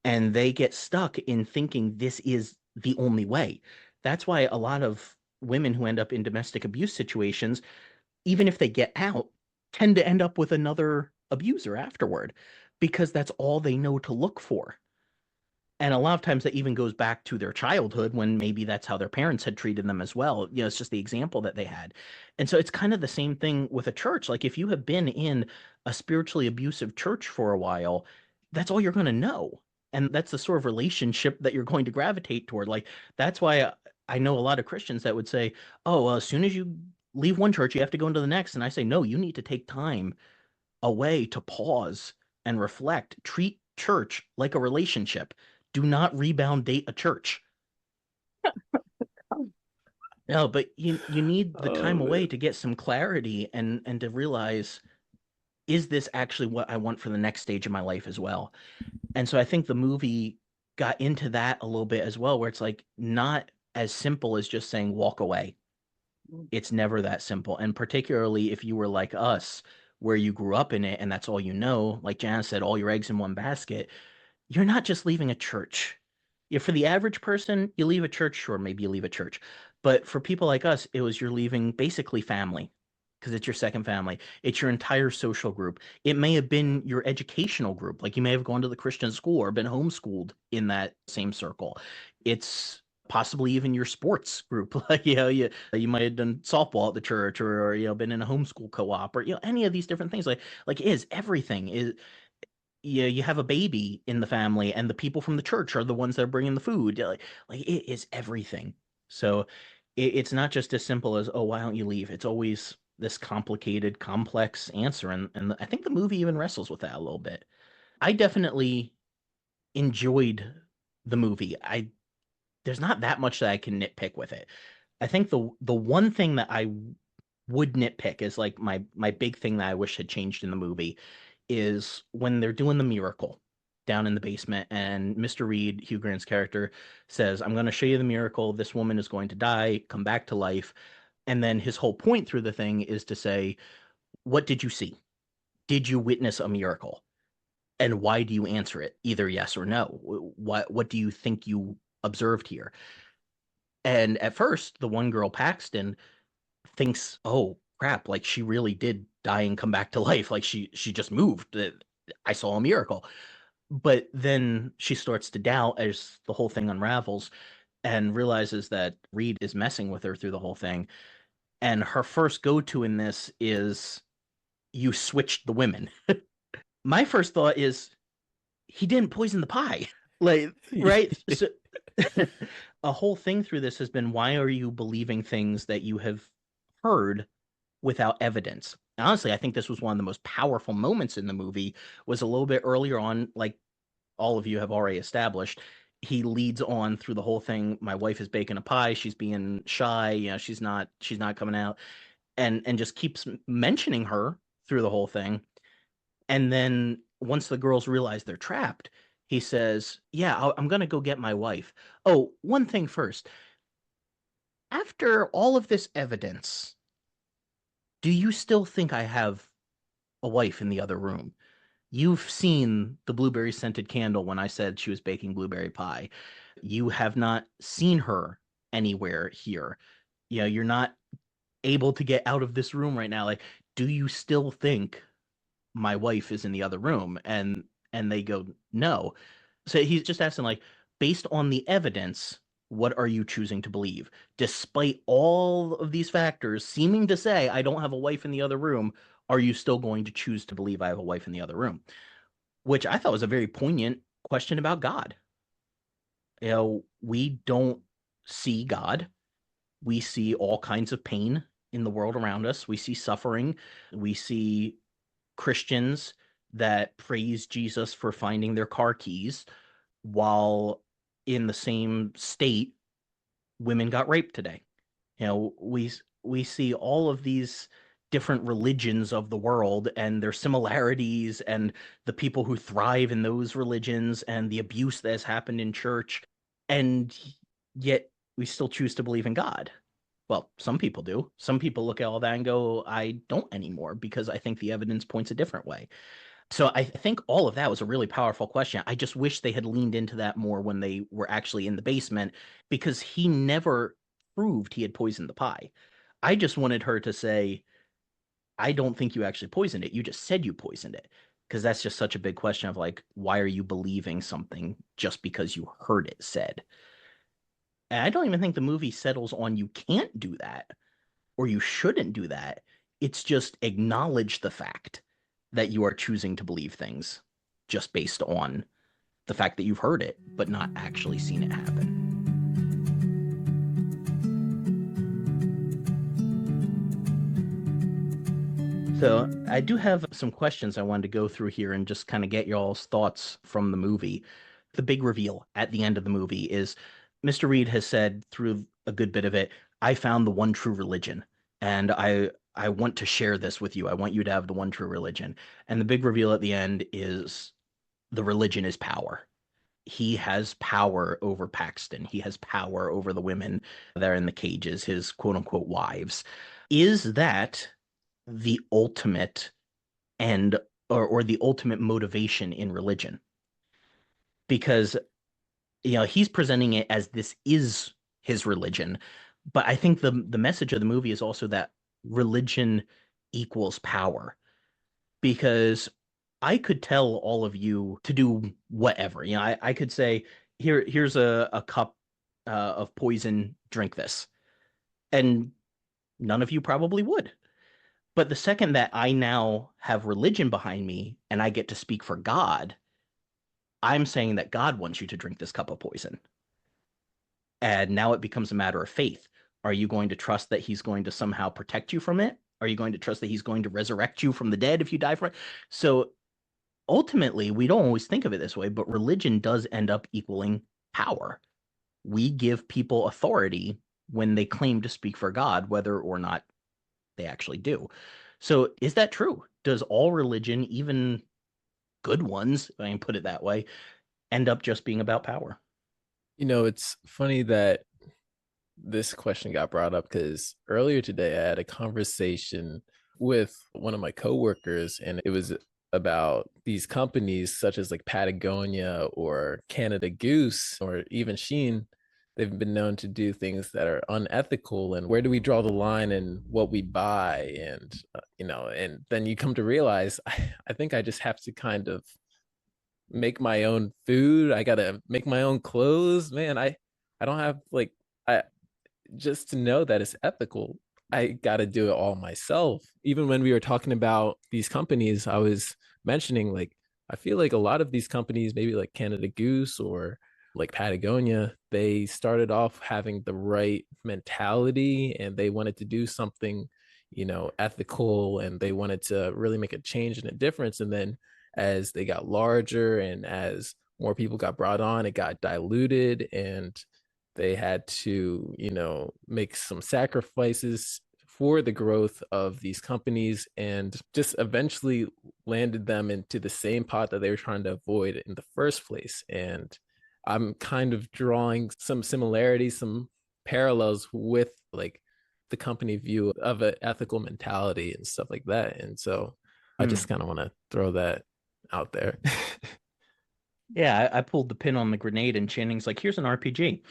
And they get stuck in thinking this is the only way. That's why a lot of women who end up in domestic abuse situations, even if they get out, tend to end up with another abuser afterward, because that's all they know to look for. And a lot of times that even goes back to their childhood, when maybe that's how their parents had treated them as well. It's just the example that they had. And so it's kind of the same thing with a church. Like if you have been in a spiritually abusive church for a while, that's all you're going to know. And that's the sort of relationship that you're going to gravitate toward. Like that's why I know a lot of Christians that would say, oh, well, as soon as you leave one church, you have to go into the next. And I say, no, you need to take time away to pause and reflect. Treat church like a relationship. Do not rebound date a church. No, but you need the time away to get some clarity and to realize, is this actually what I want for the next stage of my life as well? And so I think the movie got into that a little bit as well, where it's like not as simple as just saying walk away. It's never that simple. And particularly if you were like us, where you grew up in it and that's all you know, like Janice said, all your eggs in one basket, you're not just leaving a church. For the average person, you leave a church, sure, maybe you leave a church. But for people like us, it was you're leaving basically family, because it's your second family. It's your entire social group. It may have been your educational group. Like you may have gone to the Christian school or been homeschooled in that same circle. It's possibly even your sports group. Like, you might have done softball at the church, or been in a homeschool co-op, or any of these different things. Like it is everything. You have a baby in the family, and the people from the church are the ones that are bringing the food. Like it is everything. So it's not just as simple as, oh, why don't you leave? It's always this complicated, complex answer, and I think the movie even wrestles with that a little bit. I definitely enjoyed the movie. There's not that much that I can nitpick with it. I think the one thing that I would nitpick is like my big thing that I wish had changed in the movie is when they're doing the miracle down in the basement, and Mr. Reed, Hugh Grant's character, says, I'm going to show you the miracle. This woman is going to die, come back to life. And then his whole point through the thing is to say, what did you see? Did you witness a miracle? And why do you answer it? Either yes or no. What do you think you observed here? And at first, the one girl, Paxton, thinks, oh crap, like she really did die and come back to life. Like she just moved. I saw a miracle. But then she starts to doubt as the whole thing unravels and realizes that Reed is messing with her through the whole thing. And her first go-to in this is, you switched the women. My first thought is, he didn't poison the pie. Like, right? So a whole thing through this has been, why are you believing things that you have heard without evidence? Honestly, I think this was one of the most powerful moments in the movie, was a little bit earlier on, like all of you have already established. He leads on through the whole thing. My wife is baking a pie. She's being shy. You know, she's not coming out, and just keeps mentioning her through the whole thing. And then once the girls realize they're trapped, he says, "Yeah, I'm gonna go get my wife. Oh, one thing first. After all of this evidence, do you still think I have a wife in the other room? You've seen the blueberry scented candle when I said she was baking blueberry pie. You have not seen her anywhere here. You know, you're not able to get out of this room right now. Like, do you still think my wife is in the other room?" And they go, "No." So he's just asking, like, based on the evidence, what are you choosing to believe? Despite all of these factors seeming to say I don't have a wife in the other room, are you still going to choose to believe I have a wife in the other room? Which I thought was a very poignant question about God. You know, we don't see God. We see all kinds of pain in the world around us. We see suffering. We see Christians that praise Jesus for finding their car keys, while in the same state, women got raped today. You know, we see all of these different religions of the world and their similarities, and the people who thrive in those religions, and the abuse that has happened in church, and yet we still choose to believe in God. Well, some people do. Some people look at all that and go, I don't anymore, because I think the evidence points a different way. So I think all of that was a really powerful question. I just wish they had leaned into that more when they were actually in the basement, because he never proved he had poisoned the pie. I just wanted her to say, I don't think you actually poisoned it. You just said you poisoned it. Because that's just such a big question of, like, why are you believing something just because you heard it said? And I don't even think the movie settles on you can't do that or you shouldn't do that. It's just acknowledge the fact that you are choosing to believe things just based on the fact that you've heard it, but not actually seen it happen. So I do have some questions I wanted to go through here and just kind of get y'all's thoughts from the movie. The big reveal at the end of the movie is, Mr. Reed has said through a good bit of it, I found the one true religion, and I want to share this with you. I want you to have the one true religion. And the big reveal at the end is, the religion is power. He has power over Paxton. He has power over the women that are in the cages, his quote unquote wives. Is that the ultimate end, or the ultimate motivation in religion? Because, you know, he's presenting it as this is his religion, but I think the message of the movie is also that religion equals power. Because I could tell all of you to do whatever. You know, I could say, here's a cup of poison, drink this, and none of you probably would. But the second that I now have religion behind me and I get to speak for God, I'm saying that God wants you to drink this cup of poison. And now it becomes a matter of faith. Are you going to trust that he's going to somehow protect you from it? Are you going to trust that he's going to resurrect you from the dead if you die from it? So ultimately, we don't always think of it this way, but religion does end up equaling power. We give people authority when they claim to speak for God, whether or not they actually do. So is that true? Does all religion, even good ones, if I can put it that way, end up just being about power? You know, it's funny that this question got brought up because earlier today I had a conversation with one of my coworkers, and it was about these companies such as like Patagonia or Canada Goose or even Shein. They've been known to do things that are unethical, and where do we draw the line in what we buy? And you know, and then you come to realize, I think I just have to kind of make my own food. I gotta make my own clothes. Man, I don't have like I just to know that it's ethical. I gotta do it all myself. Even when we were talking about these companies, I was mentioning like I feel like a lot of these companies, maybe like Canada Goose or like Patagonia, they started off having the right mentality and they wanted to do something, ethical, and they wanted to really make a change and a difference. And then as they got larger and as more people got brought on, it got diluted and they had to, make some sacrifices for the growth of these companies and just eventually landed them into the same pot that they were trying to avoid in the first place. And I'm kind of drawing some similarities, some parallels with like the company view of an ethical mentality and stuff like that. And so I just kind of want to throw that out there. Yeah, I pulled the pin on the grenade and Channing's like, here's an RPG.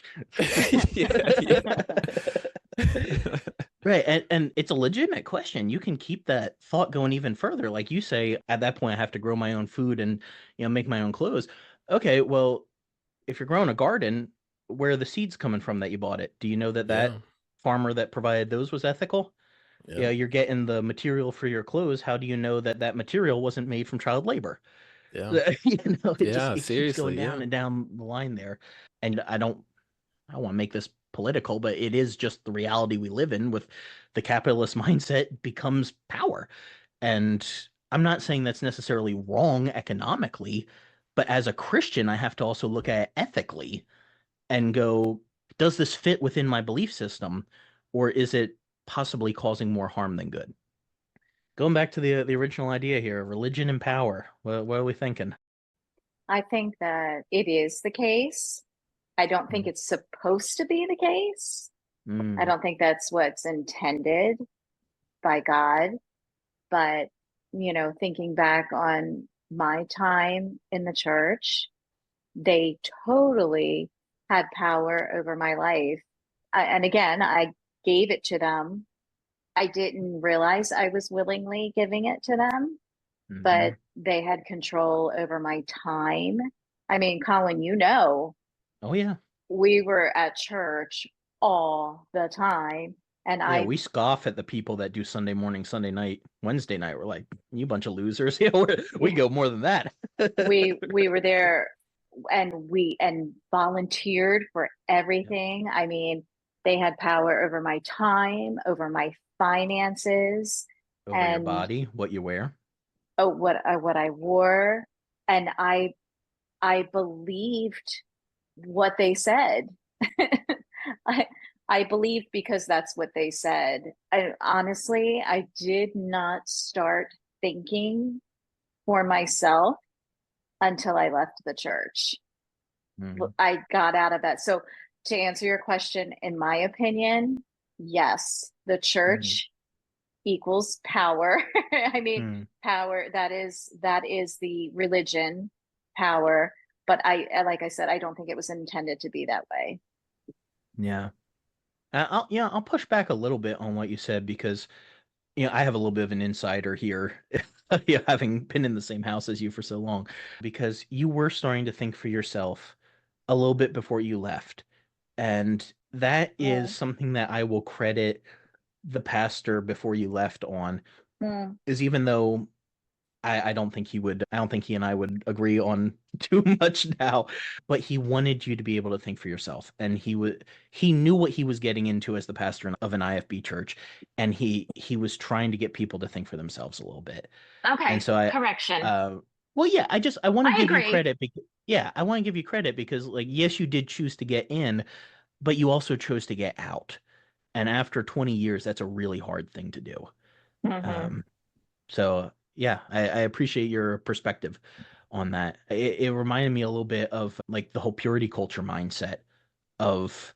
Right. And it's a legitimate question. You can keep that thought going even further. Like you say, at that point, I have to grow my own food and, make my own clothes. Okay, well, if you're growing a garden, where are the seeds coming from that you bought it? Do you know that Yeah. farmer that provided those was ethical? Yeah. You're getting the material for your clothes. How do you know that that material wasn't made from child labor? Yeah. It keeps going Seriously. down Yeah. and down the line there. And I don't want to make this political, but it is just the reality we live in with the capitalist mindset becomes power. And I'm not saying that's necessarily wrong economically, but as a Christian, I have to also look at it ethically and go, does this fit within my belief system, or is it possibly causing more harm than good? Going back to the original idea here, religion and power. What are we thinking? I think that it is the case. I don't think it's supposed to be the case. I Mm. don't think that's what's intended by God. But, thinking back on my time in the church, they totally had power over my life. And again, I gave it to them. I didn't realize I was willingly giving it to them, Hmm. but they had control over my time. I mean, Colin, Oh yeah. we were at church all the time. And Yeah, I we scoff at the people that do Sunday morning, Sunday night, Wednesday night. We're like, you bunch of losers. Yeah, we go more than that. we were there and we volunteered for Yep. everything. I mean, they had power over my time, over my finances, Over your and body, what you wear. what I wore, and I believed what they said. I I believed because that's what they said. I did not start thinking for myself until I left the church. Mhm. I got out of that. So to answer your question, in my opinion, yes, the Mhm. church equals power. I mean, Mhm. power, that is the religion, power. But like I said, I don't think it was intended to be that way. Yeah. I'll push back a little bit on what you said because I have a little bit of an insider here, having been in the same house as you for so long, because you were starting to think for yourself a little bit before you left. And that is Mm, something that I will credit the pastor before you left on, mm, is even though I don't think he would, I don't think he and I would agree on too much now, but he wanted you to be able to think for yourself. And he knew what he was getting into as the pastor of an IFB church. And he was trying to get people to think for themselves a little bit. And okay, so correction. well, yeah, I want to I give you agree. credit because, yeah, I want to give you credit because, like, yes, you did choose to get in, but you also chose to get out. And after 20 years, that's a really hard thing to do. Hmm. Um, so yeah, I appreciate your perspective on that. It reminded me a little bit of like the whole purity culture mindset of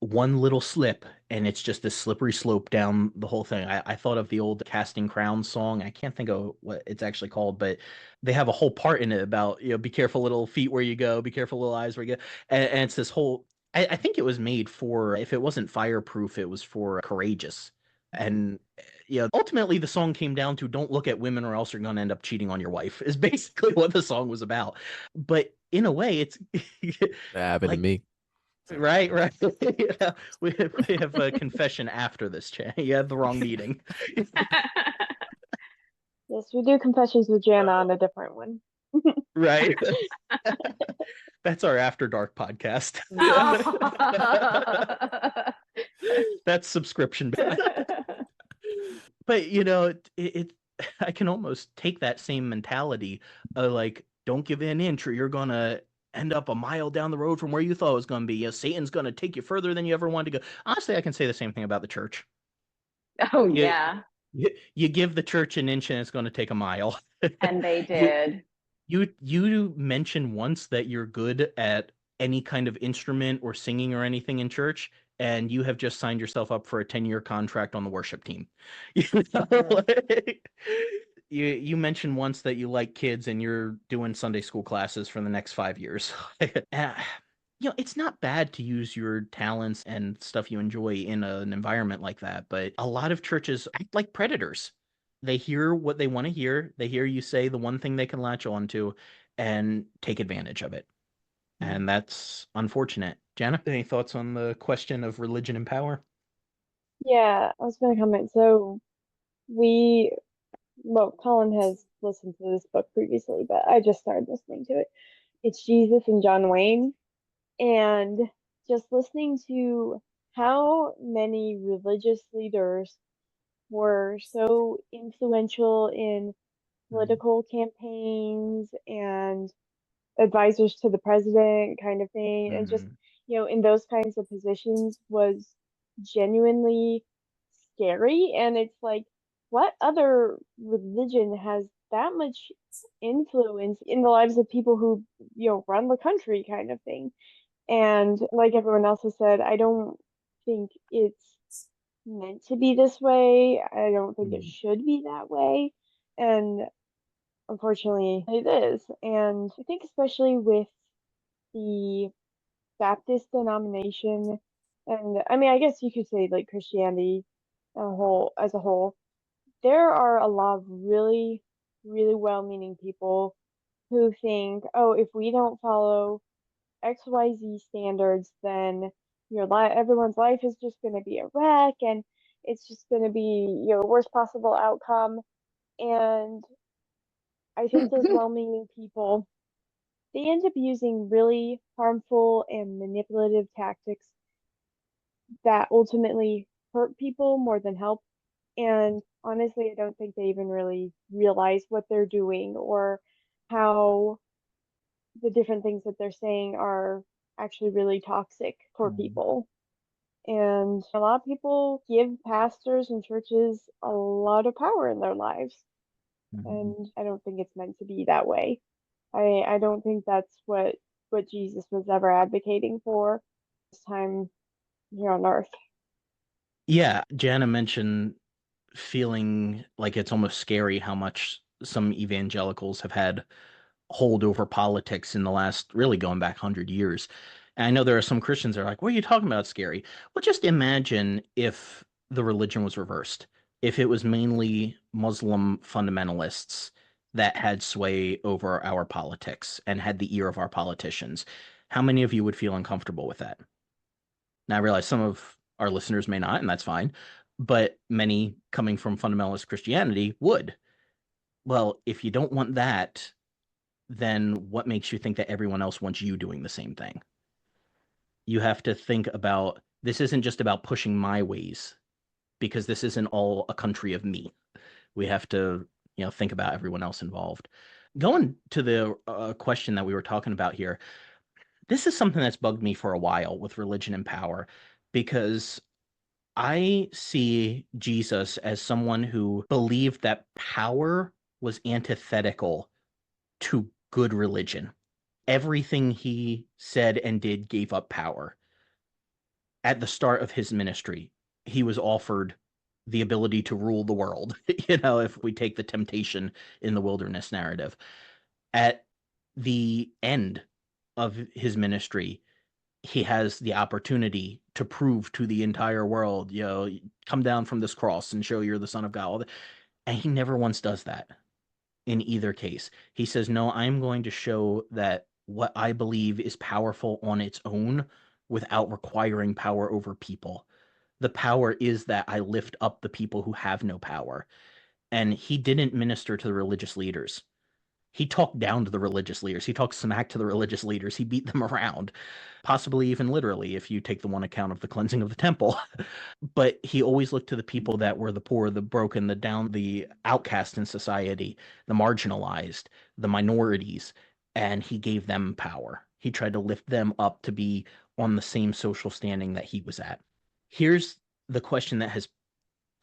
one little slip and it's just this slippery slope down the whole thing. I thought of the old Casting Crowns song. I can't think of what it's actually called, but they have a whole part in it about, be careful little feet where you go, be careful little eyes where you go. And it's this whole, I think it was made for, if it wasn't fireproof, it was for courageous. And ultimately the song came down to don't look at women or else you're going to end up cheating on your wife is basically what the song was about. But in a way, it's That happened to like, me. right. We have a confession after this, chat. You had the wrong meeting. Yes, we do confessions with Jana on a different one. Right. That's our After Dark podcast. That's subscription. But I can almost take that same mentality of like, don't give in inch or you're gonna end up a mile down the road from where you thought it was gonna be. Satan's gonna take you further than you ever wanted to go. Honestly, I can say the same thing about the church. Oh, You, yeah. you give the church an inch and it's gonna take a mile. And they You did. you mentioned once that you're good at any kind of instrument or singing or anything in church, and you have just signed yourself up for a 10-year contract on the worship team. You mentioned once that you like kids and you're doing Sunday school classes for the next 5 years. Uh, it's not bad to use your talents and stuff you enjoy in an environment like that, but a lot of churches act like predators. They hear what they want to hear. They hear you say the one thing they can latch on to and take advantage of it. And that's unfortunate. Jana, any thoughts on the question of religion and power? Yeah, I was going to comment. So Colin has listened to this book previously, but I just started listening to it. It's Jesus and John Wayne, and just listening to how many religious leaders were so influential in political campaigns and advisors to the president kind of thing, and just, in those kinds of positions was genuinely scary. And it's like, what other religion has that much influence in the lives of people who, run the country kind of thing? And like everyone else has said, I don't think it's meant to be this way. I don't think it should be that way. And unfortunately, it is. And I think especially with the Baptist denomination, and I mean, I guess you could say like Christianity as a whole, there are a lot of really, really well-meaning people who think, oh, if we don't follow XYZ standards, then everyone's life is just going to be a wreck, and it's just going to be worst possible outcome. And I think those well-meaning people, they end up using really harmful and manipulative tactics that ultimately hurt people more than help. And honestly, I don't think they even really realize what they're doing or how the different things that they're saying are actually really toxic for people. And a lot of people give pastors and churches a lot of power in their lives. And I don't think it's meant to be that way. I don't think that's what Jesus was ever advocating for this time here on earth. Yeah, Jana mentioned feeling like it's almost scary how much some evangelicals have had hold over politics in the last, really going back 100 years. And I know there are some Christians that are like, what are you talking about, scary? Well, just imagine if the religion was reversed, if it was mainly Muslim fundamentalists that had sway over our politics and had the ear of our politicians. How many of you would feel uncomfortable with that? Now, I realize some of our listeners may not, and that's fine, but many coming from fundamentalist Christianity would. Well, if you don't want that, then what makes you think that everyone else wants you doing the same thing? You have to think about this isn't just about pushing my ways, because this isn't all a country of me. We have to, think about everyone else involved. Going to the question that we were talking about here, this is something that's bugged me for a while with religion and power, because I see Jesus as someone who believed that power was antithetical to good religion. Everything he said and did gave up power. At the start of his ministry, he was offered the ability to rule the world, if we take the temptation in the wilderness narrative. At the end of his ministry, he has the opportunity to prove to the entire world, come down from this cross and show you're the Son of God. And he never once does that in either case. He says, no, I'm going to show that what I believe is powerful on its own without requiring power over people. The power is that I lift up the people who have no power. And he didn't minister to the religious leaders. He talked down to the religious leaders. He talked smack to the religious leaders. He beat them around, possibly even literally, if you take the one account of the cleansing of the temple. But he always looked to the people that were the poor, the broken, the down, the outcast in society, the marginalized, the minorities, and he gave them power. He tried to lift them up to be on the same social standing that he was at. Here's the question that has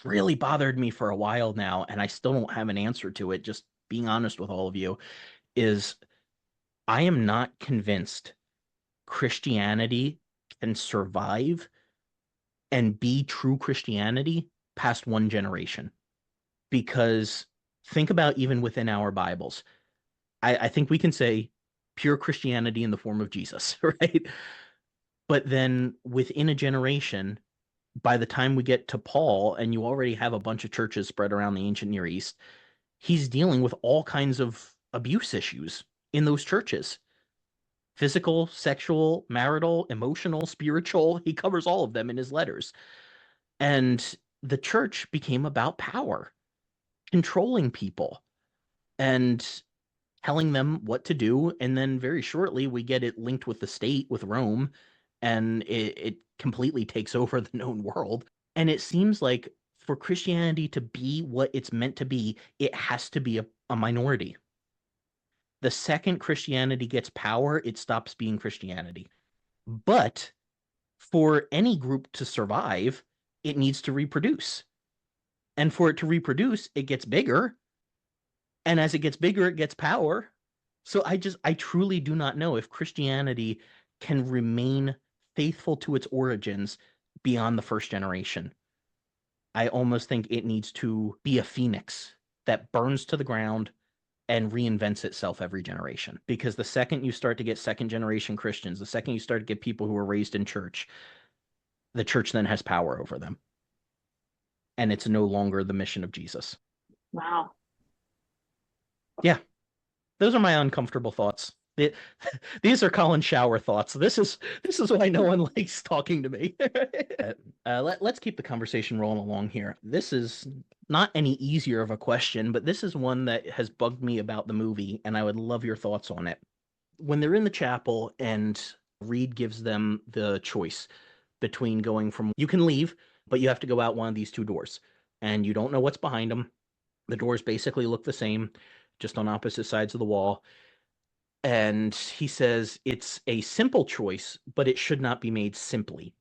really bothered me for a while now, and I still don't have an answer to it, just being honest with all of you, is I am not convinced Christianity can survive and be true Christianity past one generation. Because think about even within our Bibles. I think we can say pure Christianity in the form of Jesus, right? But then within a generation, by the time we get to Paul, and you already have a bunch of churches spread around the ancient Near East, he's dealing with all kinds of abuse issues in those churches. Physical, sexual, marital, emotional, spiritual. He covers all of them in his letters. And the church became about power, controlling people and telling them what to do. And then very shortly, we get it linked with the state, with Rome, and it completely takes over the known world. And it seems like for Christianity to be what it's meant to be, it has to be a minority. The second Christianity gets power, it stops being Christianity. But for any group to survive, it needs to reproduce. And for it to reproduce, it gets bigger. And as it gets bigger, it gets power. So I truly do not know if Christianity can remain faithful to its origins beyond the first generation. I almost think it needs to be a phoenix that burns to the ground and reinvents itself every generation. Because the second you start to get second generation Christians, the second you start to get people who were raised in church, the church then has power over them. And it's no longer the mission of Jesus. Wow. Yeah. Those are my uncomfortable thoughts. These are Colin Shower thoughts. This is why no one likes talking to me. Let's keep the conversation rolling along here. This is not any easier of a question, but this is one that has bugged me about the movie, and I would love your thoughts on it. When they're in the chapel and Reed gives them the choice between going from, you can leave, but you have to go out one of these two doors, and you don't know what's behind them. The doors basically look the same, just on opposite sides of the wall. And he says it's a simple choice, but it should not be made simply.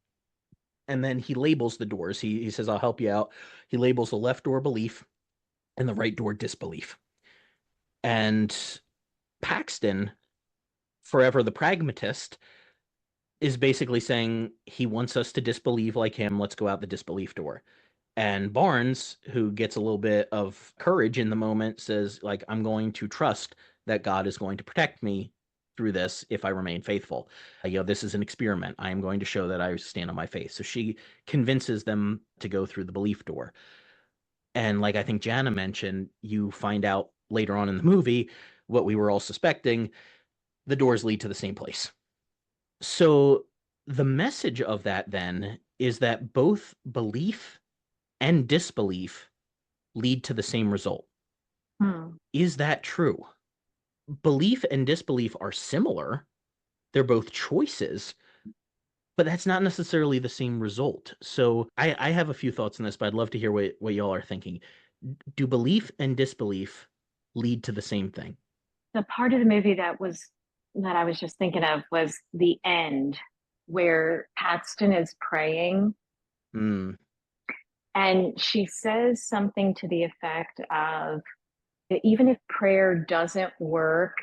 And then he labels the doors. He says, I'll help you out. He labels the left door belief and the right door disbelief. And Paxton, forever the pragmatist, is basically saying he wants us to disbelieve like him. Let's go out the disbelief door. And Barnes, who gets a little bit of courage in the moment, says, like, I'm going to trust that God is going to protect me through this if I remain faithful. This is an experiment. I am going to show that I stand on my faith. So she convinces them to go through the belief door. And like I think Jana mentioned, you find out later on in the movie what we were all suspecting. The doors lead to the same place. So the message of that then is that both belief and disbelief lead to the same result. Is that true? Belief and disbelief are similar. They're both choices, but that's not necessarily the same result. So I have a few thoughts on this, but I'd love to hear what y'all are thinking. Do belief and disbelief lead to the same thing? The part of the movie that I was just thinking of was the end where Paxton is praying. And she says something to the effect of, even if prayer doesn't work,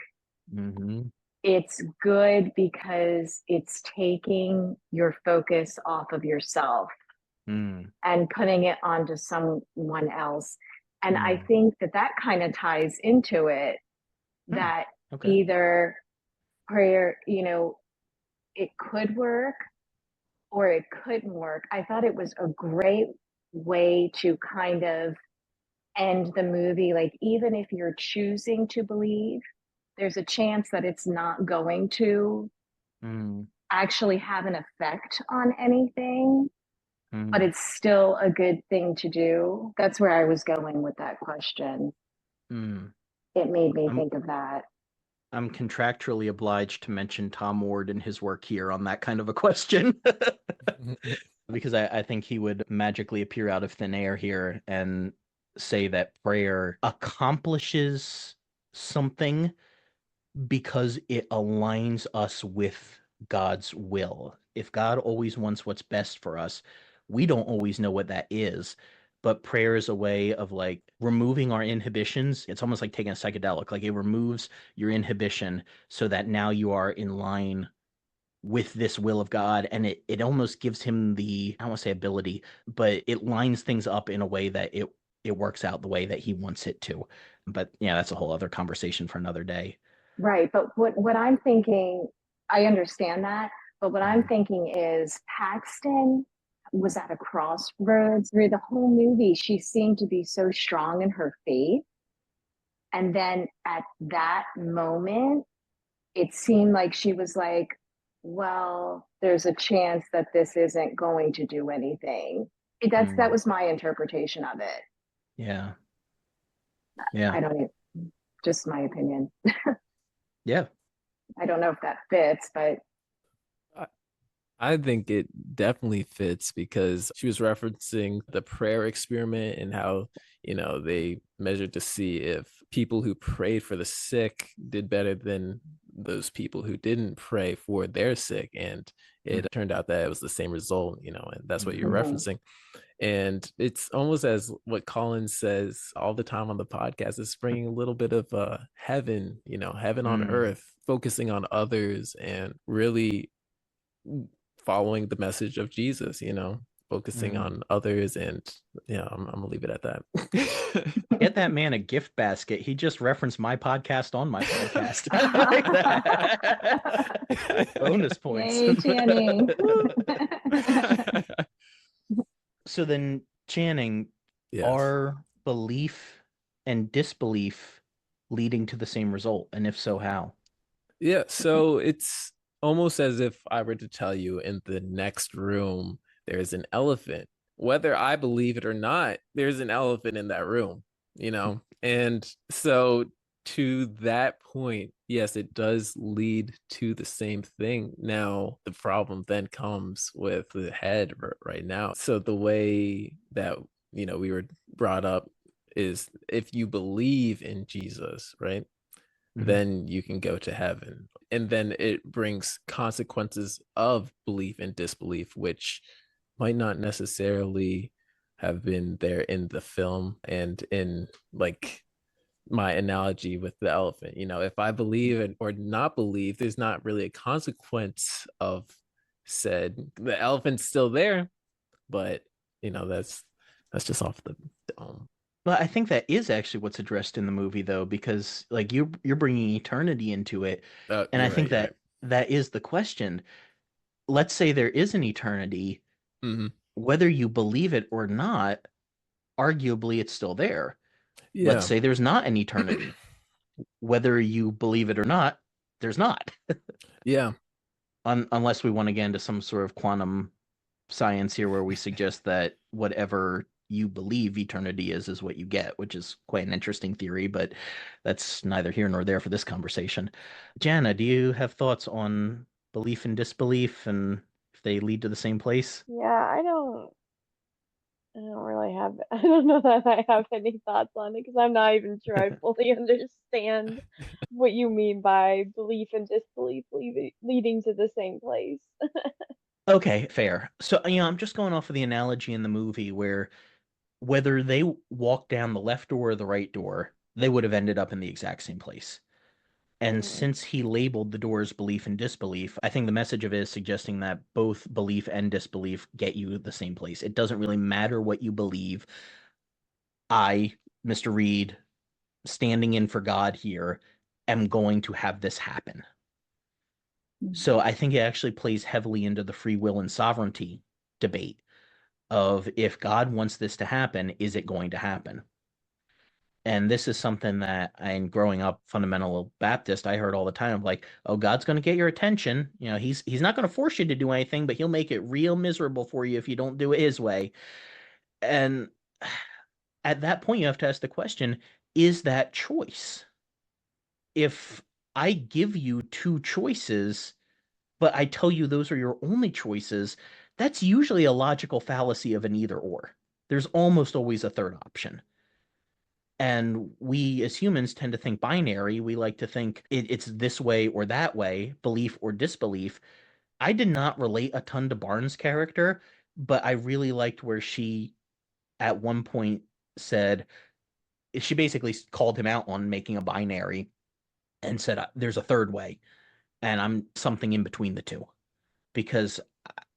it's good because it's taking your focus off of yourself and putting it onto someone else. And I think that kind of ties into it, that either prayer, it could work or it couldn't work. I thought it was a great way to kind of end the movie. Like, even if you're choosing to believe, there's a chance that it's not going to Mm, actually have an effect on anything, but mm, it's still a good thing to do. That's where I was going with that question. mm. It made me I'm think of that. I'm contractually obliged to mention Tom Ward and his work here on that kind of a question. Because I think he would magically appear out of thin air here and say that prayer accomplishes something because it aligns us with God's will. If God always wants what's best for us, we don't always know what that is. But prayer is a way of like removing our inhibitions. It's almost like taking a psychedelic. Like it removes your inhibition so that now you are in line with this will of God. And it almost gives him the, I don't want to say ability, but it lines things up in a way that it works out the way that he wants it to. But yeah, that's a whole other conversation for another day. Right. But what I'm thinking, I understand that. But what I'm Mhm. thinking is Paxton was at a crossroads through the whole movie. She seemed to be so strong in her faith. And then at that moment, it seemed like she was like, well, there's a chance that this isn't going to do anything. That Mm. was my interpretation of it. Yeah. Yeah. I don't even, just my opinion. Yeah. I don't know if that fits, but I I think it definitely fits because she was referencing the prayer experiment and how, they measured to see if people who prayed for the sick did better than those people who didn't pray for their sick. And it turned out that it was the same result, and that's what you're Mhm. mhm. referencing. And it's almost as what Colin says all the time on the podcast is bringing a little bit of heaven, heaven on Mm. earth, focusing on others and really following the message of Jesus, focusing Mm. on others. And yeah, I'm gonna leave it at that. Get that man a gift basket. He just referenced my podcast on my podcast. I like that. Bonus points. Yay, Channing. So then, Channing, Yes. are belief and disbelief leading to the same result? And if so, how? Yeah, so it's almost as if I were to tell you in the next room there's an elephant. Whether I believe it or not, there's an elephant in that room. And so to that point, yes, it does lead to the same thing. Now, the problem then comes with the head right now. So the way that, we were brought up is if you believe in Jesus, right? Mhm. Then you can go to heaven. And then it brings consequences of belief and disbelief, which might not necessarily have been there in the film. And in like my analogy with the elephant, if I believe or not believe, there's not really a consequence of said. The elephant's still there, but that's just off the dome. But I think that is actually what's addressed in the movie, though, because like you're bringing eternity into it, Oh, and I you're right. think You're right. that is the question. Let's say there is an eternity, Hmm. whether you believe it or not, arguably it's still there. Let's Yeah. say there's not an eternity, whether you believe it or not, there's not. Yeah. Unless we want to get into some sort of quantum science here where we suggest that whatever you believe eternity is what you get, which is quite an interesting theory, but that's neither here nor there for this conversation. Jana, do you have thoughts on belief and disbelief and if they lead to the same place? Yeah, I don't really have, I don't know that I have any thoughts on it because I'm not even sure I fully understand what you mean by belief and disbelief leading to the same place. Okay, fair. So, I'm just going off of the analogy in the movie where whether they walked down the left door or the right door, they would have ended up in the exact same place. And Mm, since he labeled the doors belief and disbelief, I think the message of it is suggesting that both belief and disbelief get you the same place. It doesn't really matter what you believe. I, Mr. Reed, standing in for God here, am going to have this happen. So I think it actually plays heavily into the free will and sovereignty debate of if God wants this to happen, is it going to happen? And this is something that in growing up fundamental Baptist, I heard all the time, like, oh, God's going to get your attention. You know, he's not going to force you to do anything, but he'll make it real miserable for you if you don't do it his way. And at that point, you have to ask the question, is that choice? If I give you two choices, but I tell you those are your only choices, that's usually a logical fallacy of an either or. There's almost always a third option. And we as humans tend to think binary. We like to think it's this way or that way, belief or disbelief. I did not relate a ton to Barnes' character, but I really liked where she at one point said, she basically called him out on making a binary and said, there's a third way, and I'm something in between the two. Because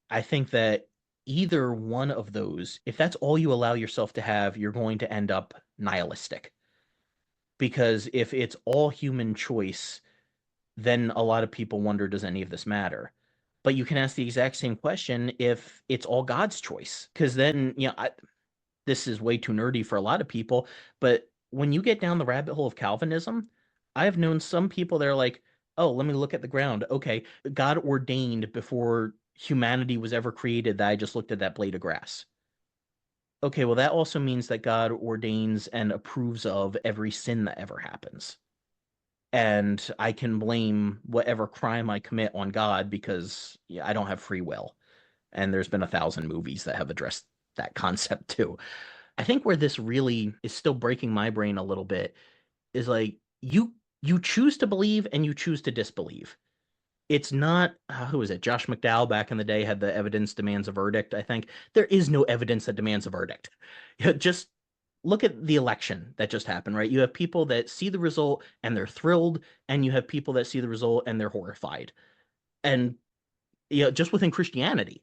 I think that either one of those, if that's all you allow yourself to have, you're going to end up nihilistic. Because if it's all human choice, then a lot of people wonder, does any of this matter? But you can ask the exact same question if it's all God's choice. Because then, this is way too nerdy for a lot of people, but when you get down the rabbit hole of Calvinism, I've known some people that are like, oh, let me look at the ground. Okay, God ordained before humanity was ever created that I just looked at that blade of grass. Okay, well, that also means that God ordains and approves of every sin that ever happens. And I can blame whatever crime I commit on God because I don't have free will. And there's been 1,000 movies that have addressed that concept too. I think where this really is still breaking my brain a little bit is like you choose to believe and you choose to disbelieve. It's not who is it? Josh McDowell back in the day had the evidence demands a verdict, I think. There is no evidence that demands a verdict. Just look at the election that just happened, right? You have people that see the result and they're thrilled, and you have people that see the result and they're horrified. And just within Christianity,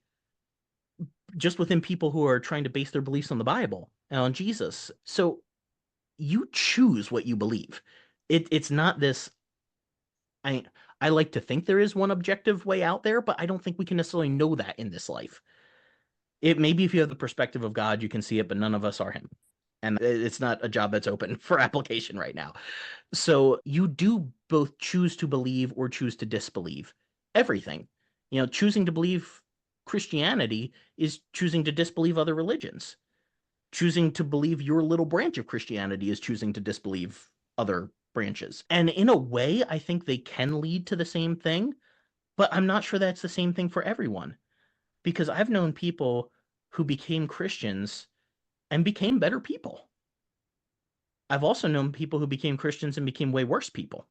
just within people who are trying to base their beliefs on the Bible and on Jesus. So you choose what you believe. It's not this. I like to think there is one objective way out there, but I don't think we can necessarily know that in this life. It maybe if you have the perspective of God, you can see it, but none of us are him. And it's not a job that's open for application right now. So you do both choose to believe or choose to disbelieve everything. Choosing to believe Christianity is choosing to disbelieve other religions. Choosing to believe your little branch of Christianity is choosing to disbelieve other branches. And in a way, I think they can lead to the same thing, but I'm not sure that's the same thing for everyone. Because I've known people who became Christians and became better people. I've also known people who became Christians and became way worse people.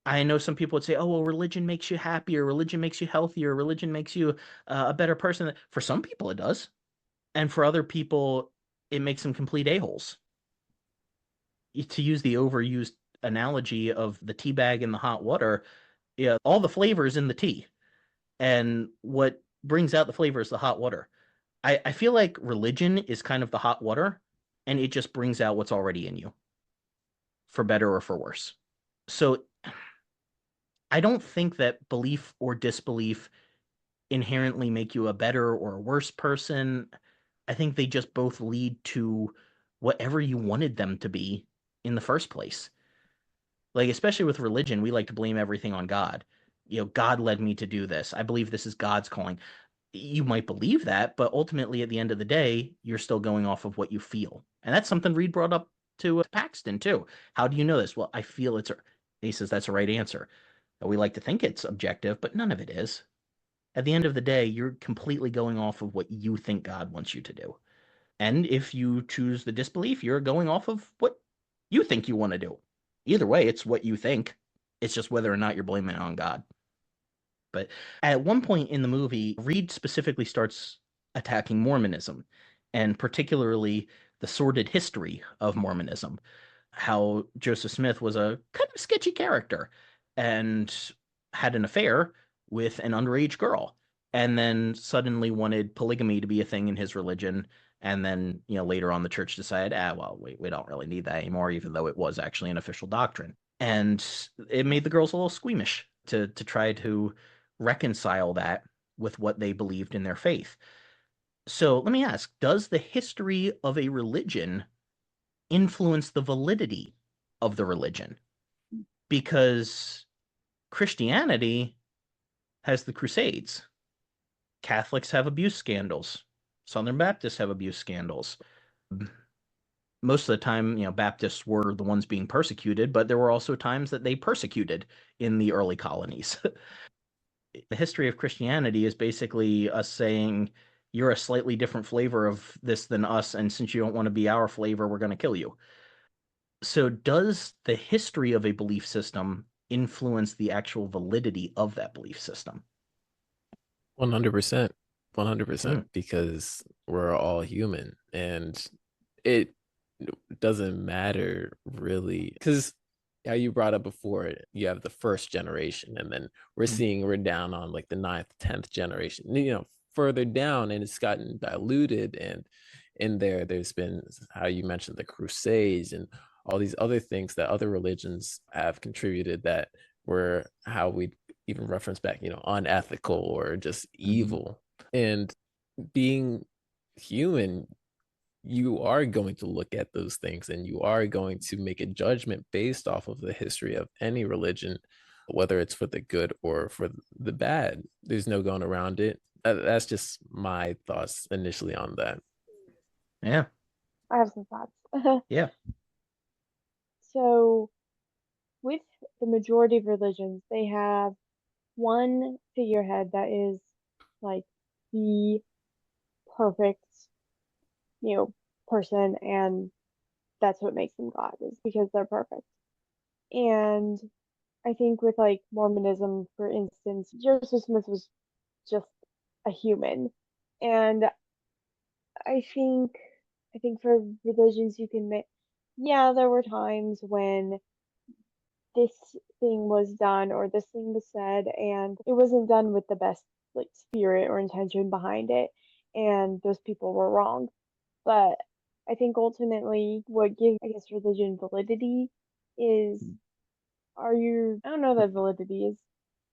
I know some people would say, oh, well, religion makes you happier, religion makes you healthier, religion makes you a better person. For some people, it does. And for other people, it makes them complete a-holes. To use the overused analogy of the tea bag and the hot water, all the flavor is in the tea. And what brings out the flavor is the hot water. I feel like religion is kind of the hot water, and it just brings out what's already in you, for better or for worse. So I don't think that belief or disbelief inherently make you a better or a worse person. I think they just both lead to whatever you wanted them to be in the first place. Like, especially with religion, we like to blame everything on God. God led me to do this. I believe this is God's calling. You might believe that, but ultimately, at the end of the day, you're still going off of what you feel. And that's something Reed brought up to Paxton, too. How do you know this? Well, I feel it's. He says that's the right answer. We like to think it's objective, but none of it is. At the end of the day, you're completely going off of what you think God wants you to do. And if you choose the disbelief, you're going off of what you think you want to do. Either way, it's what you think. It's just whether or not you're blaming it on God. But at one point in the movie, Reed specifically starts attacking Mormonism, and particularly the sordid history of Mormonism. How Joseph Smith was a kind of sketchy character and had an affair with an underage girl, and then suddenly wanted polygamy to be a thing in his religion. And then, later on the church decided, well, we don't really need that anymore, even though it was actually an official doctrine. And it made the girls a little squeamish to try to reconcile that with what they believed in their faith. So let me ask, does the history of a religion influence the validity of the religion? Because Christianity has the Crusades. Catholics have abuse scandals. Southern Baptists have abuse scandals. Most of the time, Baptists were the ones being persecuted, but there were also times that they persecuted in the early colonies. The history of Christianity is basically us saying, you're a slightly different flavor of this than us, and since you don't want to be our flavor, we're going to kill you. So does the history of a belief system influence the actual validity of that belief system? 100%. 100%, because we're all human, and it doesn't matter really, because how you brought up before, you have the first generation, and then we're down on like the 9th, 10th generation, further down, and it's gotten diluted. And in there's been, how you mentioned, the Crusades and all these other things that other religions have contributed that were, how we even reference back, unethical or just evil. And being human, you are going to look at those things, and you are going to make a judgment based off of the history of any religion, whether it's for the good or for the bad. There's no going around it. That's just my thoughts initially on that. Yeah. I have some thoughts. Yeah. So, with the majority of religions, they have one figurehead that is like the perfect, person, and that's what makes them God, is because they're perfect. And I think with like Mormonism, for instance, Joseph Smith was just a human. And I think for religions you can make, yeah, there were times when this thing was done or this thing was said and it wasn't done with the best like spirit or intention behind it, and those people were wrong. But I think ultimately what gives, I guess, religion validity is, I don't know that validity is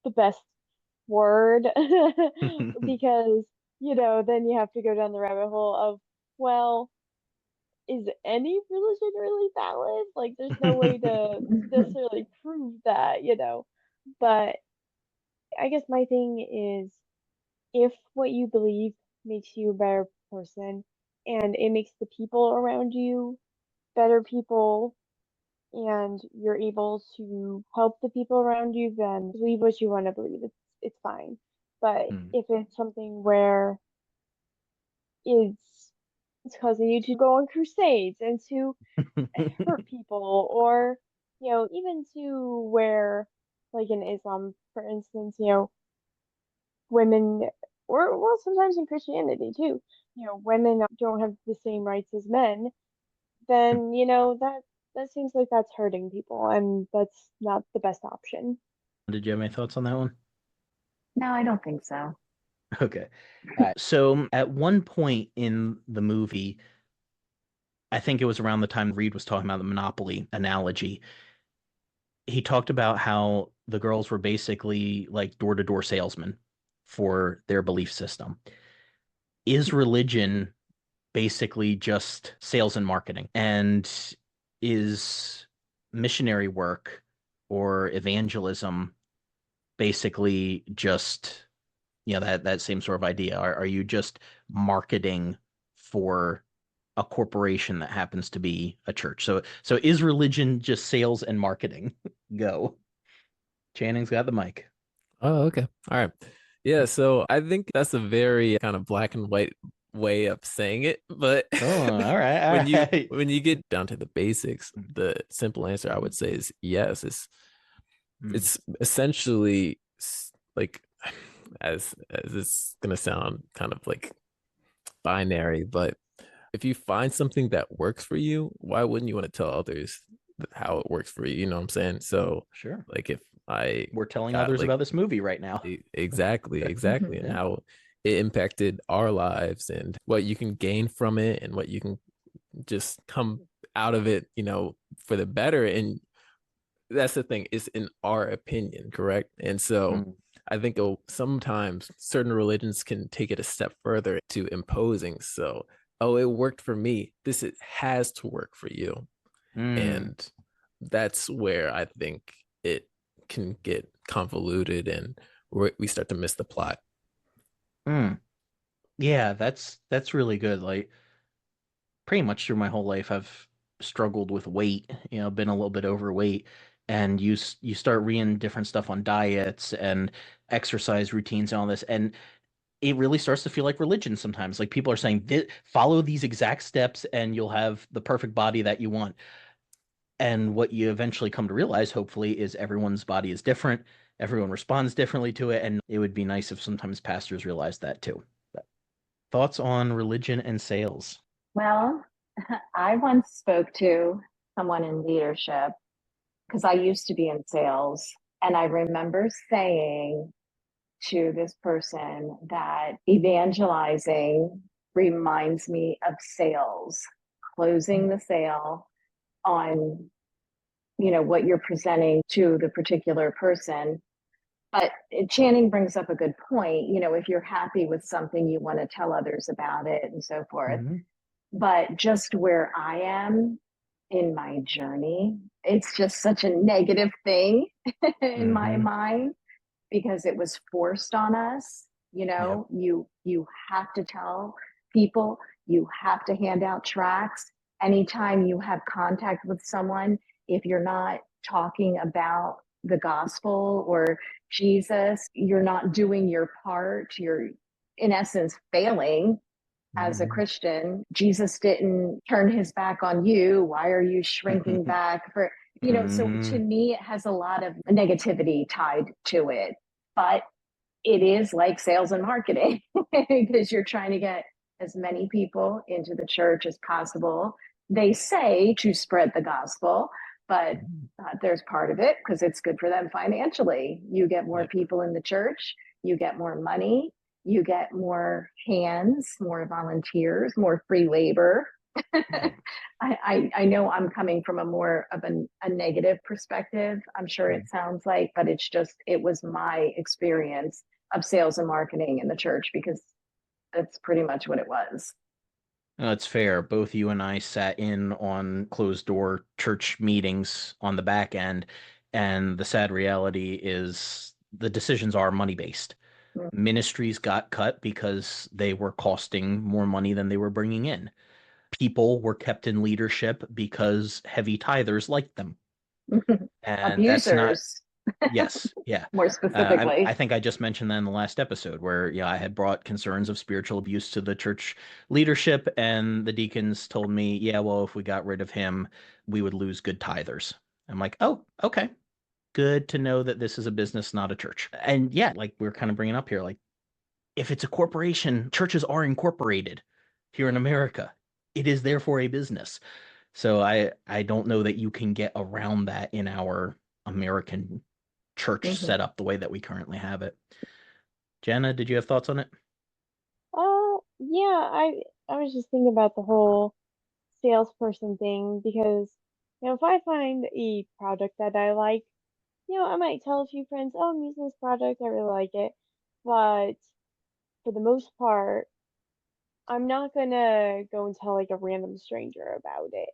the best word because, then you have to go down the rabbit hole of, well, is any religion really valid? Like, there's no way to necessarily prove that. But I guess my thing is, if what you believe makes you a better person and it makes the people around you better people and you're able to help the people around you, then believe what you want to believe. It's fine. But if it's something where it's causing you to go on crusades and to hurt people, or even to where, like in Islam, for instance, women, or well, sometimes in Christianity too, women don't have the same rights as men, then that seems like that's hurting people, and that's not the best option. Did you have any thoughts on that one? No, I don't think so. Okay. All right. So at one point in the movie, I think it was around the time Reed was talking about the Monopoly analogy, he talked about how the girls were basically like door-to-door salesmen for their belief system. Is religion basically just sales and marketing? And is missionary work or evangelism basically just that same sort of idea? Are you just marketing for a corporation that happens to be a church? So is religion just sales and marketing? Go. Channing's got the mic. Oh, okay. All right. Yeah, so I think that's a very kind of black and white way of saying it, but all right. when you get down to the basics, the simple answer I would say is yes. It's essentially like, as it's gonna sound kind of like binary, but if you find something that works for you, why wouldn't you want to tell others how it works for you? You know what I'm saying? So Sure. like, if we're telling others about this movie right now. Exactly. And how it impacted our lives and what you can gain from it and what you can just come out of it, for the better. And that's the thing, is in our opinion, correct? And so I think sometimes certain religions can take it a step further to imposing. So, oh, it worked for me. It has to work for you. And that's where I think it can get convoluted and we start to miss the plot. Yeah, that's really good. Like pretty much through my whole life, I've struggled with weight, been a little bit overweight, and you start reading different stuff on diets and exercise routines and all this, and it really starts to feel like religion sometimes. Like people are saying, follow these exact steps and you'll have the perfect body that you want. And what you eventually come to realize, hopefully, is everyone's body is different. Everyone responds differently to it. And it would be nice if sometimes pastors realized that too. But thoughts on religion and sales? Well, I once spoke to someone in leadership because I used to be in sales. And I remember saying to this person that evangelizing reminds me of sales, closing the sale on what you're presenting to the particular person. But Channing brings up a good point. If you're happy with something, you want to tell others about it and so forth. But just where I am in my journey, it's just such a negative thing in my mind because it was forced on us. You have to tell people, you have to hand out tracts. Anytime you have contact with someone, if you're not talking about the gospel or Jesus, you're not doing your part. You're, in essence, failing as a Christian. Jesus didn't turn his back on you. Why are you shrinking back for, so to me, it has a lot of negativity tied to it, but it is like sales and marketing because you're trying to get as many people into the church as possible. They say to spread the gospel, but there's part of it because it's good for them financially. You get more people in the church, you get more money, you get more hands, more volunteers, more free labor. I know I'm coming from a more of a negative perspective. I'm sure it sounds like, but it was my experience of sales and marketing in the church because that's pretty much what it was. It's fair. Both you and I sat in on closed door church meetings on the back end, and the sad reality is the decisions are money based. Ministries got cut because they were costing more money than they were bringing in. People were kept in leadership because heavy tithers liked them. And that's not, Abusers, yes, yeah. more specifically. I think I just mentioned that in the last episode where, I had brought concerns of spiritual abuse to the church leadership, and the deacons told me, yeah, well, if we got rid of him, we would lose good tithers. I'm like, oh, okay. Good to know that this is a business, not a church. And yeah, like we're kind of bringing up here, like if it's a corporation, churches are incorporated here in America. It is therefore a business. So I don't know that you can get around that in our American church setup the way that we currently have it. Jenna, did you have thoughts on it? Yeah, I was just thinking about the whole salesperson thing because, if I find a product that I like, I might tell a few friends, oh, I'm using this product, I really like it. But for the most part, I'm not gonna go and tell like a random stranger about it.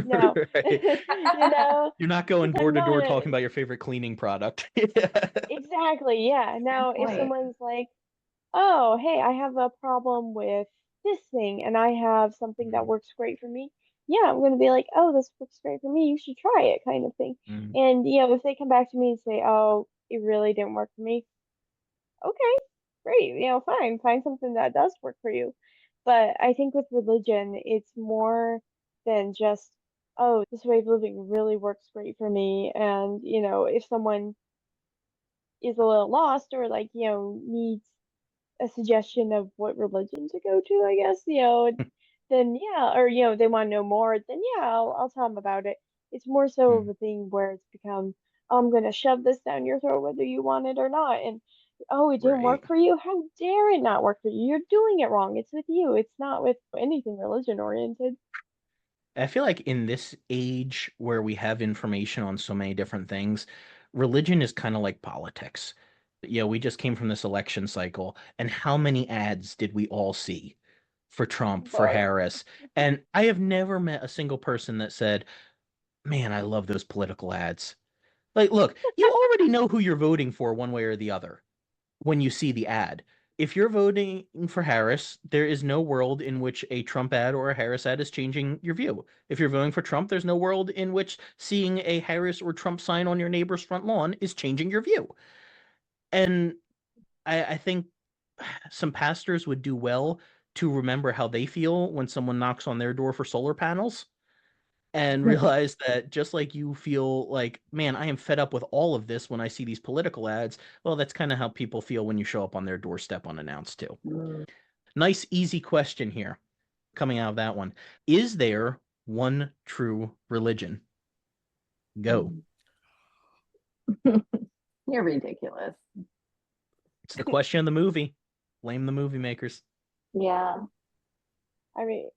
No, Right. You're not going door I'm to door not talking about your favorite cleaning product. exactly, yeah. Now, if point. someone's like, oh, hey, I have a problem with this thing and I have something that works great for me. Yeah, I'm going to be like, oh, this works great for me. You should try it, kind of thing. And, if they come back to me and say, oh, it really didn't work for me, okay, great. Fine, find something that does work for you. But I think with religion, it's more than just, oh, this way of living really works great for me. And, if someone is a little lost or like, needs a suggestion of what religion to go to, I guess, then yeah, or they want to know more, then yeah, I'll tell them about it. It's more so of a thing where it's become, I'm gonna shove this down your throat whether you want it or not, and oh, it didn't work Right. for you? How dare it not work for you? You're doing it wrong. It's with you. It's not with anything religion oriented. I feel like in this age where we have information on so many different things, religion is kind of like politics. We just came from this election cycle, and how many ads did we all see for Trump, for But Harris? And I have never met a single person that said, man, I love those political ads. Like, look, you already know who you're voting for one way or the other when you see the ad. If you're voting for Harris, there is no world in which a Trump ad or a Harris ad is changing your view. If you're voting for Trump, there's no world in which seeing a Harris or Trump sign on your neighbor's front lawn is changing your view. And I think some pastors would do well to remember how they feel when someone knocks on their door for solar panels and realize that just like you feel like, man, I am fed up with all of this when I see these political ads. Well, that's kind of how people feel when you show up on their doorstep unannounced too. Nice, easy question here coming out of that one. Is there one true religion? Go. You're ridiculous. It's the question of the movie. Blame the movie makers. Yeah. I mean,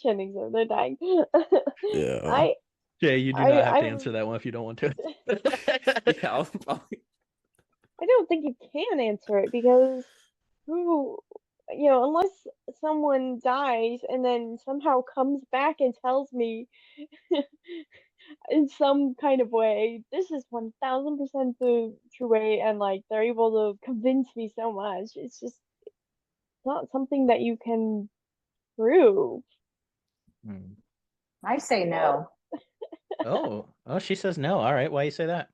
Jennings over there dying. Yeah. Jay, you do I- not have to I'm- answer that one if you don't want to. Yeah, I don't think you can answer it because unless someone dies and then somehow comes back and tells me in some kind of way, this is 1000% the true way, and like they're able to convince me so much. It's just not something that you can prove. I say no. Oh, she says no. All right. Why you say that?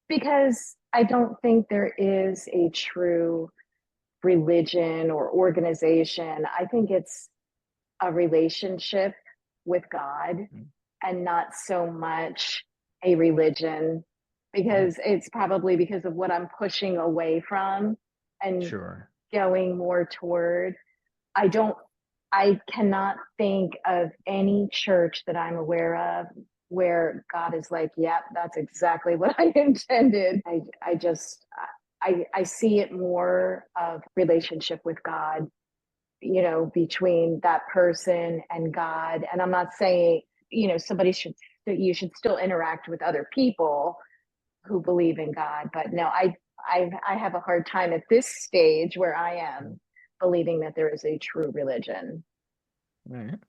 Because I don't think there is a true religion or organization. I think it's a relationship with God and not so much a religion, because it's probably because of what I'm pushing away from and Sure. going more toward. I cannot think of any church that I'm aware of where God is like, yep, that's exactly what I intended. I see it more of relationship with God, between that person and God. And I'm not saying, you should still interact with other people who believe in God. But no, I have a hard time at this stage where I am believing that there is a true religion. All right.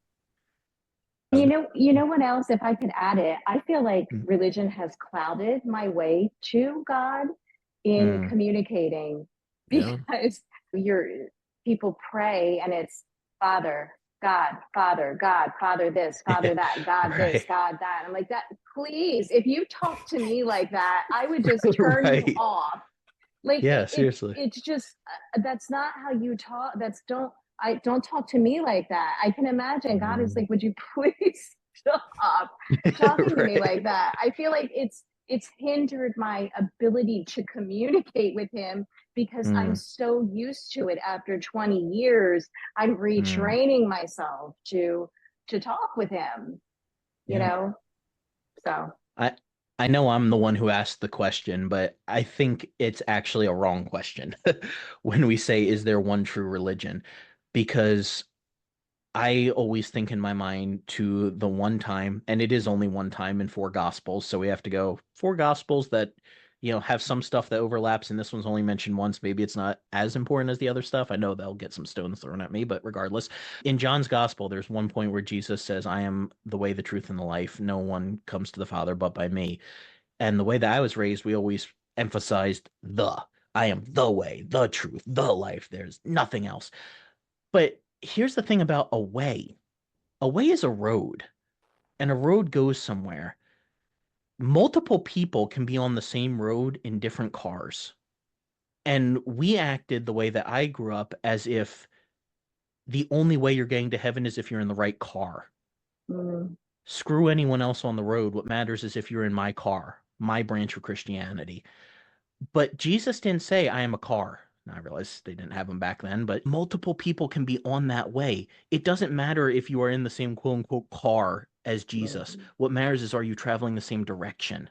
You know what else, if I could add it, I feel like religion has clouded my way to God in communicating, because people pray and it's Father, God, Father, God, Father this, Father that, God this, Right. God that. I'm like, that, please, if you talk to me like that, I would just turn Right. you off. Like, Yeah, seriously. it's just, that's not how you talk. Don't talk to me like that. I can imagine God is like, would you please stop talking to me like that? I feel like it's hindered my ability to communicate with him because I'm so used to it. After 20 years, I'm retraining myself to talk with him, so. I know I'm the one who asked the question, but I think it's actually a wrong question when we say, is there one true religion? Because I always think in my mind to the one time, and it is only one time in 4 Gospels, so we have to go 4 Gospels that, have some stuff that overlaps, and this one's only mentioned once. Maybe it's not as important as the other stuff. I know they'll get some stones thrown at me, but regardless, in John's Gospel, there's one point where Jesus says, I am the way, the truth, and the life. No one comes to the Father but by me. And the way that I was raised, we always emphasized I am the way, the truth, the life. There's nothing else. But here's the thing about a way. A way is a road, and a road goes somewhere. Multiple people can be on the same road in different cars. And we acted the way that I grew up as if the only way you're getting to heaven is if you're in the right car. Screw anyone else on the road. What matters is if you're in my car, my branch of Christianity. But Jesus didn't say, I am a car. I realize they didn't have them back then, but multiple people can be on that way. It doesn't matter if you are in the same quote unquote car as Jesus. What matters is, are you traveling the same direction?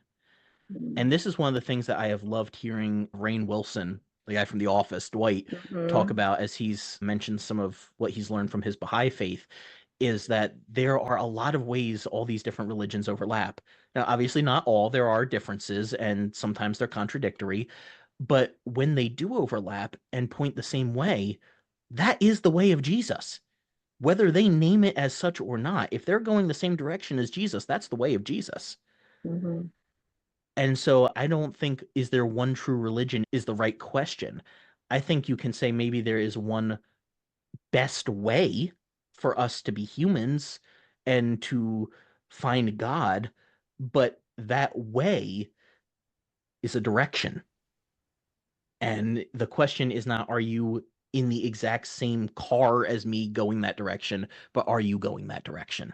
And this is one of the things that I have loved hearing Rainn Wilson, the guy from The Office, Dwight, talk about as he's mentioned some of what he's learned from his Baha'i faith, is that there are a lot of ways all these different religions overlap. Now, obviously, not all. There are differences, and sometimes they're contradictory. But when they do overlap and point the same way, that is the way of Jesus. Whether they name it as such or not, if they're going the same direction as Jesus, that's the way of Jesus. Hmm. And so I don't think is there one true religion is the right question. I think you can say maybe there is one best way for us to be humans and to find God, but that way is a direction. And the question is not, are you in the exact same car as me going that direction, but are you going that direction,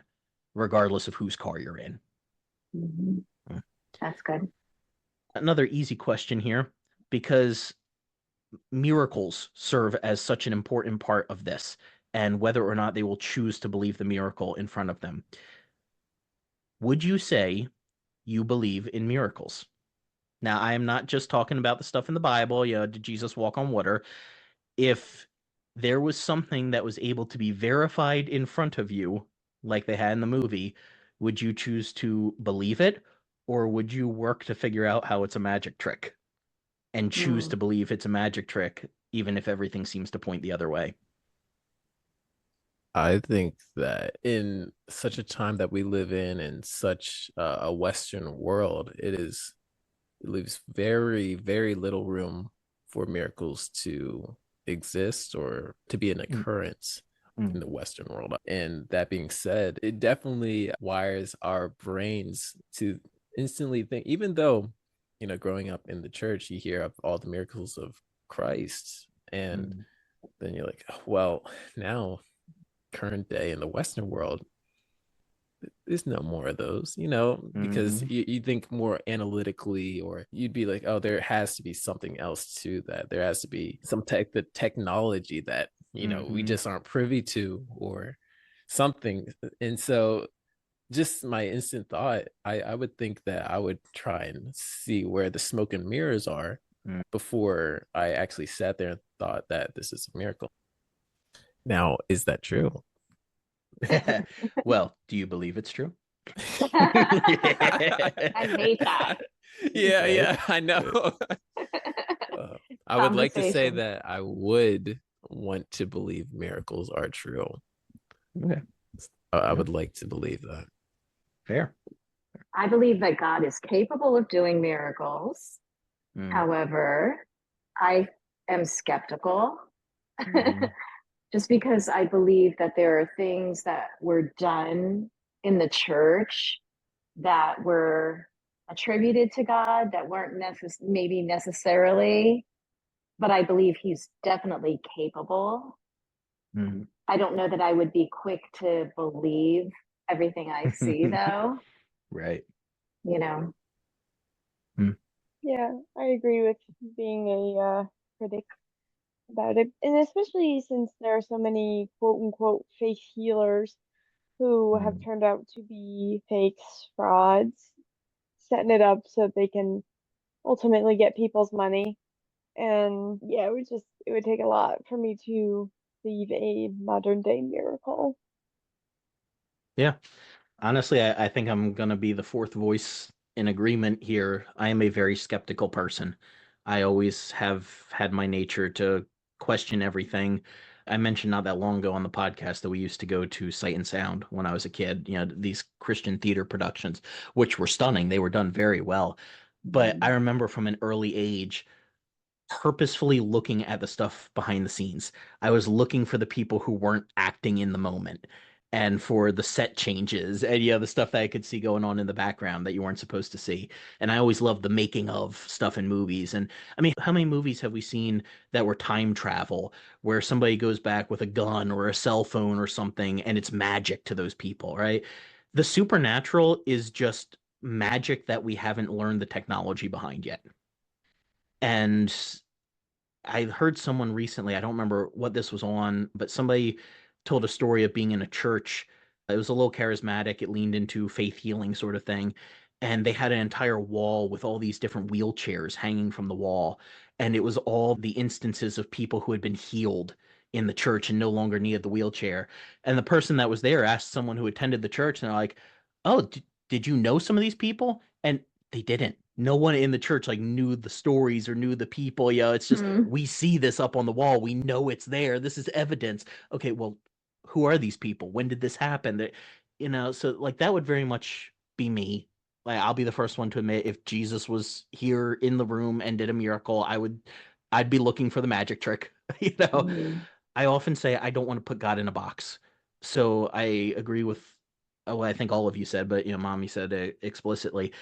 regardless of whose car you're in? Hmm. Mm. That's good. Another easy question here, because miracles serve as such an important part of this, and whether or not they will choose to believe the miracle in front of them. Would you say you believe in miracles? Now, I am not just talking about the stuff in the Bible, did Jesus walk on water? If there was something that was able to be verified in front of you, like they had in the movie, would you choose to believe it, or would you work to figure out how it's a magic trick and choose Mm. to believe it's a magic trick, even if everything seems to point the other way? I think that in such a time that we live in such a Western world, it leaves very, very little room for miracles to exist or to be an occurrence in the Western world. And that being said, it definitely wires our brains to instantly think, even though, growing up in the church, you hear of all the miracles of Christ. And then you're like, well, now, current day in the Western world, there's no more of those, because you think more analytically, or you'd be like, oh, there has to be something else to that. There has to be some the technology that, we just aren't privy to, or something. And so just my instant thought, I would think that I would try and see where the smoke and mirrors are before I actually sat there and thought that this is a miracle. Now, is that true? Well, do you believe it's true? I hate that. Yeah, Okay. yeah, I know. I would like to say Conversation. that I would want to believe miracles are true. Okay. I would like to believe that. Fair. I believe that God is capable of doing miracles. Mm. However, I am skeptical Mhm. just because I believe that there are things that were done in the church that were attributed to God that weren't maybe necessarily, but I believe he's definitely capable. Mhm. I don't know that I would be quick to believe everything I see, though, Right. you know. Yeah, I agree with being a critic about it. And especially since there are so many quote unquote fake healers who have turned out to be fakes, frauds, setting it up so they can ultimately get people's money. And yeah, it would take a lot for me to believe a modern day miracle. Yeah. Honestly, I think I'm going to be the fourth voice in agreement here. I am a very skeptical person. I always have had my nature to question everything. I mentioned not that long ago on the podcast that we used to go to Sight and Sound when I was a kid, these Christian theater productions, which were stunning. They were done very well. But I remember from an early age purposefully looking at the stuff behind the scenes. I was looking for the people who weren't acting in the moment and for the set changes and the stuff that I could see going on in the background that you weren't supposed to see. And I always loved the making of stuff in movies. And I mean, how many movies have we seen that were time travel where somebody goes back with a gun or a cell phone or something and it's magic to those people, right? The supernatural is just magic that we haven't learned the technology behind yet. And I heard someone recently, I don't remember what this was on, but somebody told a story of being in a church. It was a little charismatic. It leaned into faith healing sort of thing. And they had an entire wall with all these different wheelchairs hanging from the wall. And it was all the instances of people who had been healed in the church and no longer needed the wheelchair. And the person that was there asked someone who attended the church, and they're like, "Oh, did you know some of these people? And they didn't. No one in the church like knew the stories or knew the people. It's just we see this up on the wall. We know it's there. This is evidence. Okay, well, who are these people? When did this happen? So like that would very much be me. Like I'll be the first one to admit if Jesus was here in the room and did a miracle, I'd be looking for the magic trick. I often say I don't want to put God in a box. So I agree with I think all of you said, but Mommy said it explicitly.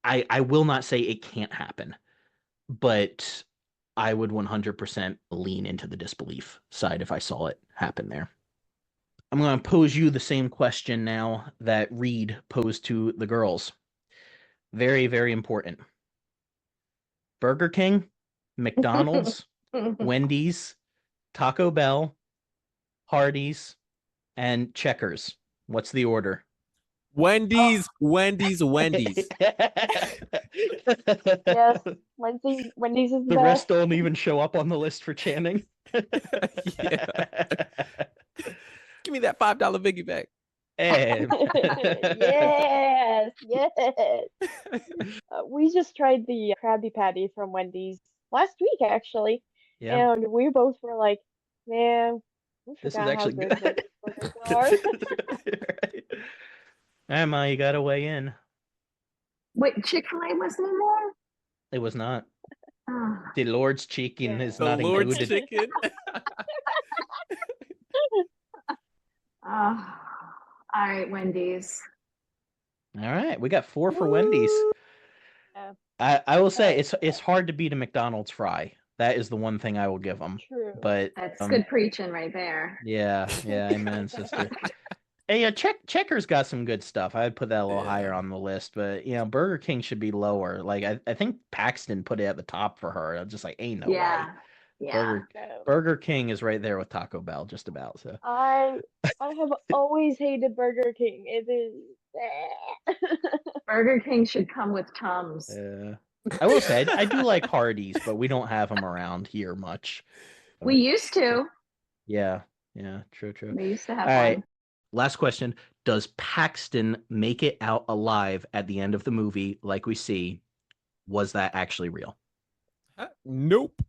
I will not say it can't happen, but I would 100% lean into the disbelief side if I saw it happen there. I'm going to pose you the same question now that Reed posed to the girls. Very, very important. Burger King, McDonald's, Wendy's, Taco Bell, Hardee's, and Checkers. What's the order? Wendy's, Wendy's, Wendy's. Yes, Wendy's is the The best. rest don't even show up on the list for Channing. Yeah. Give me that $5 biggie bag. And... yes. We just tried the Krabby Patty from Wendy's last week, actually, yeah. and we both were like, "Man, we This is forgot how actually good good. Wendy's burgers are." Right. Emma, you gotta weigh in. Wait, Chick-fil-A wasn't in there? It was not. Oh. The Lord's chicken is The not Lord's included. chicken. All right, Wendy's. All right, we got 4 for Wendy's. Yeah. I will say it's hard to beat a McDonald's fry. That is the one thing I will give them. True. But That's good preaching right there. Yeah, amen, sister. Hey, Checkers got some good stuff. I'd put that a little higher on the list, but Burger King should be lower. Like I think Paxton put it at the top for her. I'm just like, ain't no way. Yeah. Burger King is right there with Taco Bell, just about. So I have always hated Burger King. It is. Burger King should come with Tums. I will say I do like Hardee's, but we don't have them around here much. We used to. Yeah, true. We used to have All one. right. Last question. Does Paxton make it out alive at the end of the movie like we see? Was that actually real? Nope.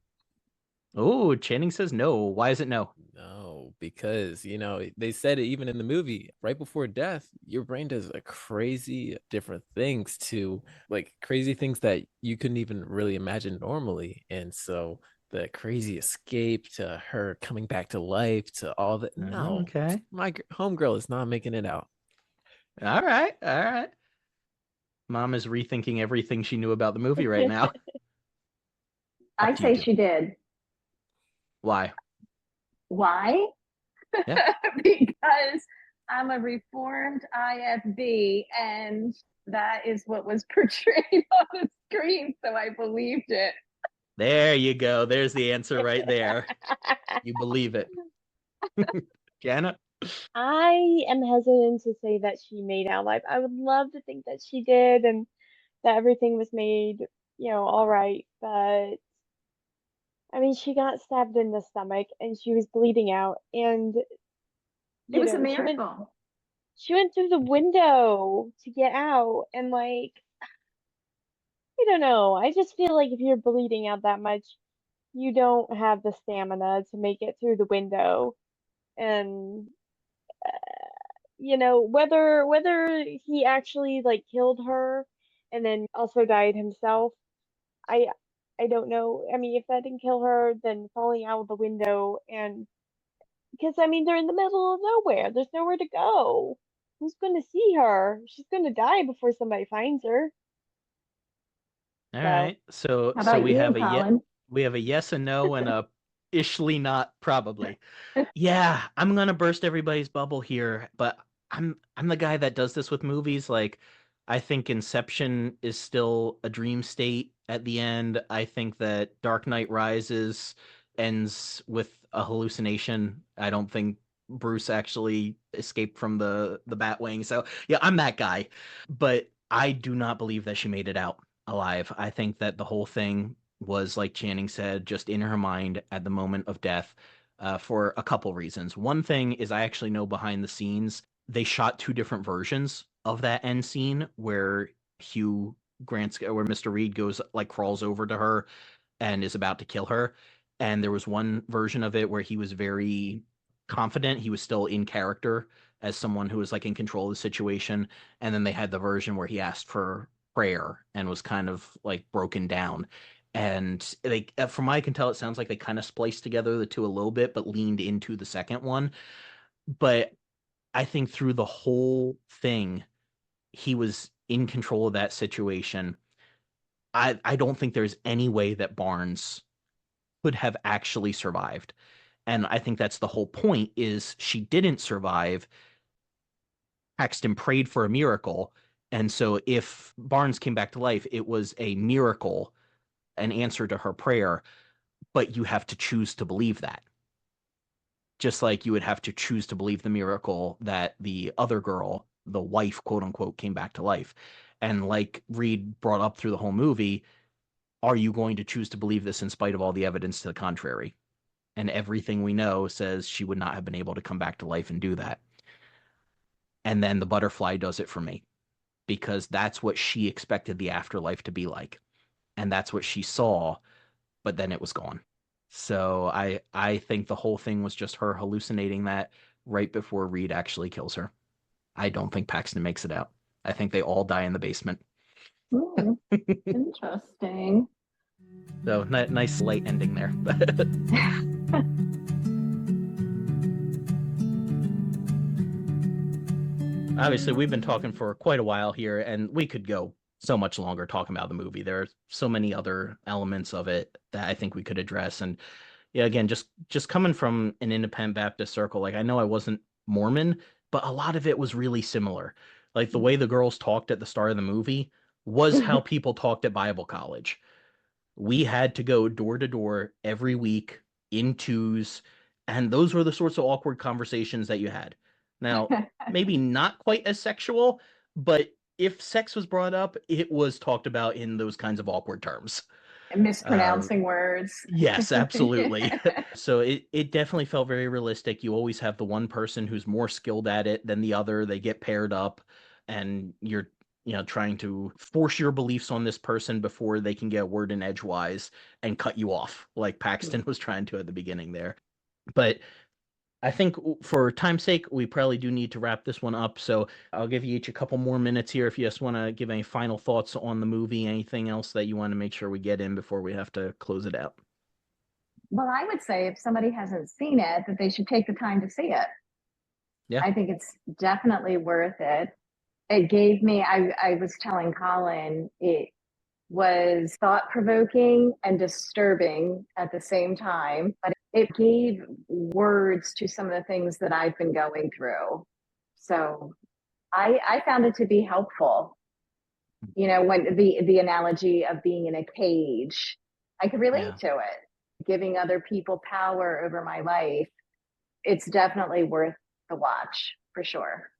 Oh, Channing says no. Why is it no? No, because, they said it even in the movie, right before death, your brain does a crazy different things to like crazy things that you couldn't even really imagine normally. And so the crazy escape to her coming back to life to all that. No, okay. My homegirl is not making it out. All right. Mom is rethinking everything she knew about the movie right now. I say she did. Why? Yeah. Because I'm a reformed IFB, and that is what was portrayed on the screen, so I believed it. There you go. There's the answer right there. You believe it. Janet? I am hesitant to say that she made out alive. I would love to think that she did and that everything was made, all right, but I mean, she got stabbed in the stomach and she was bleeding out, and it was a miracle. She went through the window to get out, and I don't know. I just feel like if you're bleeding out that much, you don't have the stamina to make it through the window, and whether he actually killed her and then also died himself, I don't know. I mean, if that didn't kill her, then falling out of the window, and because I mean they're in the middle of nowhere. There's nowhere to go. Who's going to see her? She's going to die before somebody finds her. All right. So we have a yes and no and a ishly not probably. Yeah, I'm gonna burst everybody's bubble here, but I'm the guy that does this with movies. Like, I think Inception is still a dream state at the end. I think that Dark Knight Rises ends with a hallucination. I don't think Bruce actually escaped from the Batwing. So yeah, I'm that guy. But I do not believe that she made it out alive. I think that the whole thing was, like Channing said, just in her mind at the moment of death. For a couple reasons. One thing is I actually know behind the scenes they shot 2 different versions of that end scene where Hugh Grant's, where Mr. Reed goes, like, crawls over to her and is about to kill her. And there was one version of it where he was very confident. He was still in character as someone who was, like, in control of the situation. And then they had the version where he asked for prayer and was kind of, like, broken down. And they, from what I can tell, it sounds like they kind of spliced together the two a little bit, but leaned into the second one. But I think through the whole thing, he was in control of that situation. I don't think there's any way that Barnes could have actually survived. And I think that's the whole point, is she didn't survive. Paxton prayed for a miracle. And so if Barnes came back to life, it was a miracle, an answer to her prayer, but you have to choose to believe that. Just like you would have to choose to believe the miracle that the other girl, the wife, quote unquote, came back to life. And like Reed brought up through the whole movie, are you going to choose to believe this in spite of all the evidence to the contrary? And everything we know says she would not have been able to come back to life and do that. And then the butterfly does it for me, because that's what she expected the afterlife to be like. And that's what she saw, but then it was gone. So I think the whole thing was just her hallucinating that right before Reed actually kills her. I don't think Paxton makes it out. I think they all die in the basement. Interesting. So nice light ending there. Obviously, we've been talking for quite a while here, and we could go so much longer talking about the movie. There are so many other elements of it that I think we could address. And yeah, again, just coming from an independent Baptist circle, like, I know I wasn't Mormon, but a lot of it was really similar. Like the way the girls talked at the start of the movie was how people talked at Bible college. We had to go door to door every week in twos, and those were the sorts of awkward conversations that you had. Now, maybe not quite as sexual, but if sex was brought up, it was talked about in those kinds of awkward terms. And mispronouncing words. Yes, absolutely. So it definitely felt very realistic. You always have the one person who's more skilled at it than the other. They get paired up, and you're trying to force your beliefs on this person before they can get a word in edgewise and cut you off, like Paxton was trying to at the beginning there. But I think for time's sake, we probably do need to wrap this one up. So I'll give you each a couple more minutes here if you just want to give any final thoughts on the movie, anything else that you want to make sure we get in before we have to close it out. Well, I would say if somebody hasn't seen it, that they should take the time to see it. Yeah. I think it's definitely worth it. It gave me, I was telling Colin, it was thought-provoking and disturbing at the same time, but it gave words to some of the things that I've been going through. So I found it to be helpful. When the analogy of being in a cage, I could relate to it. Giving other people power over my life, it's definitely worth the watch, for sure.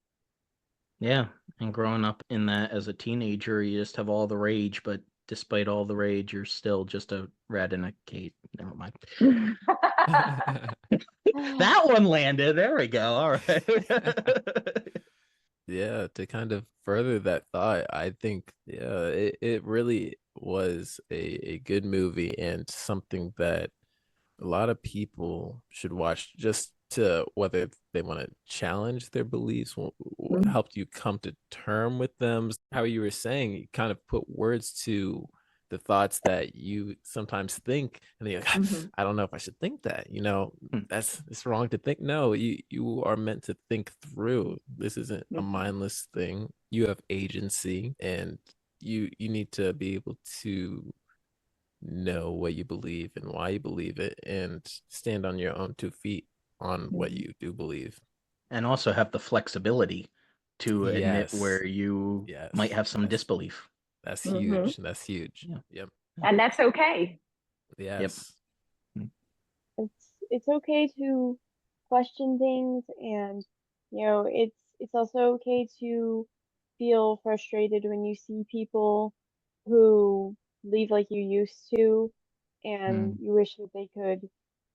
Yeah, and growing up in that as a teenager, you just have all the rage, but despite all the rage, you're still just a rat in a cage. Never mind. That one landed. There we go. All right. Yeah, to kind of further that thought, I think, yeah, it really was a good movie, and something that a lot of people should watch, just to, whether they want to challenge their beliefs, help you come to term with them. How you were saying, you kind of put words to the thoughts that you sometimes think, and then you're like, I don't know if I should think that, it's wrong to think. No, you are meant to think through. This isn't a mindless thing. You have agency, and you need to be able to know what you believe and why you believe it, and stand on your own 2 feet on what you do believe, and also have the flexibility to admit where you might have some disbelief. That's huge. That's huge. Yeah. Yep. And that's okay. Yes. Yep. It's okay to question things, and it's also okay to feel frustrated when you see people who leave like you used to, and you wish that they could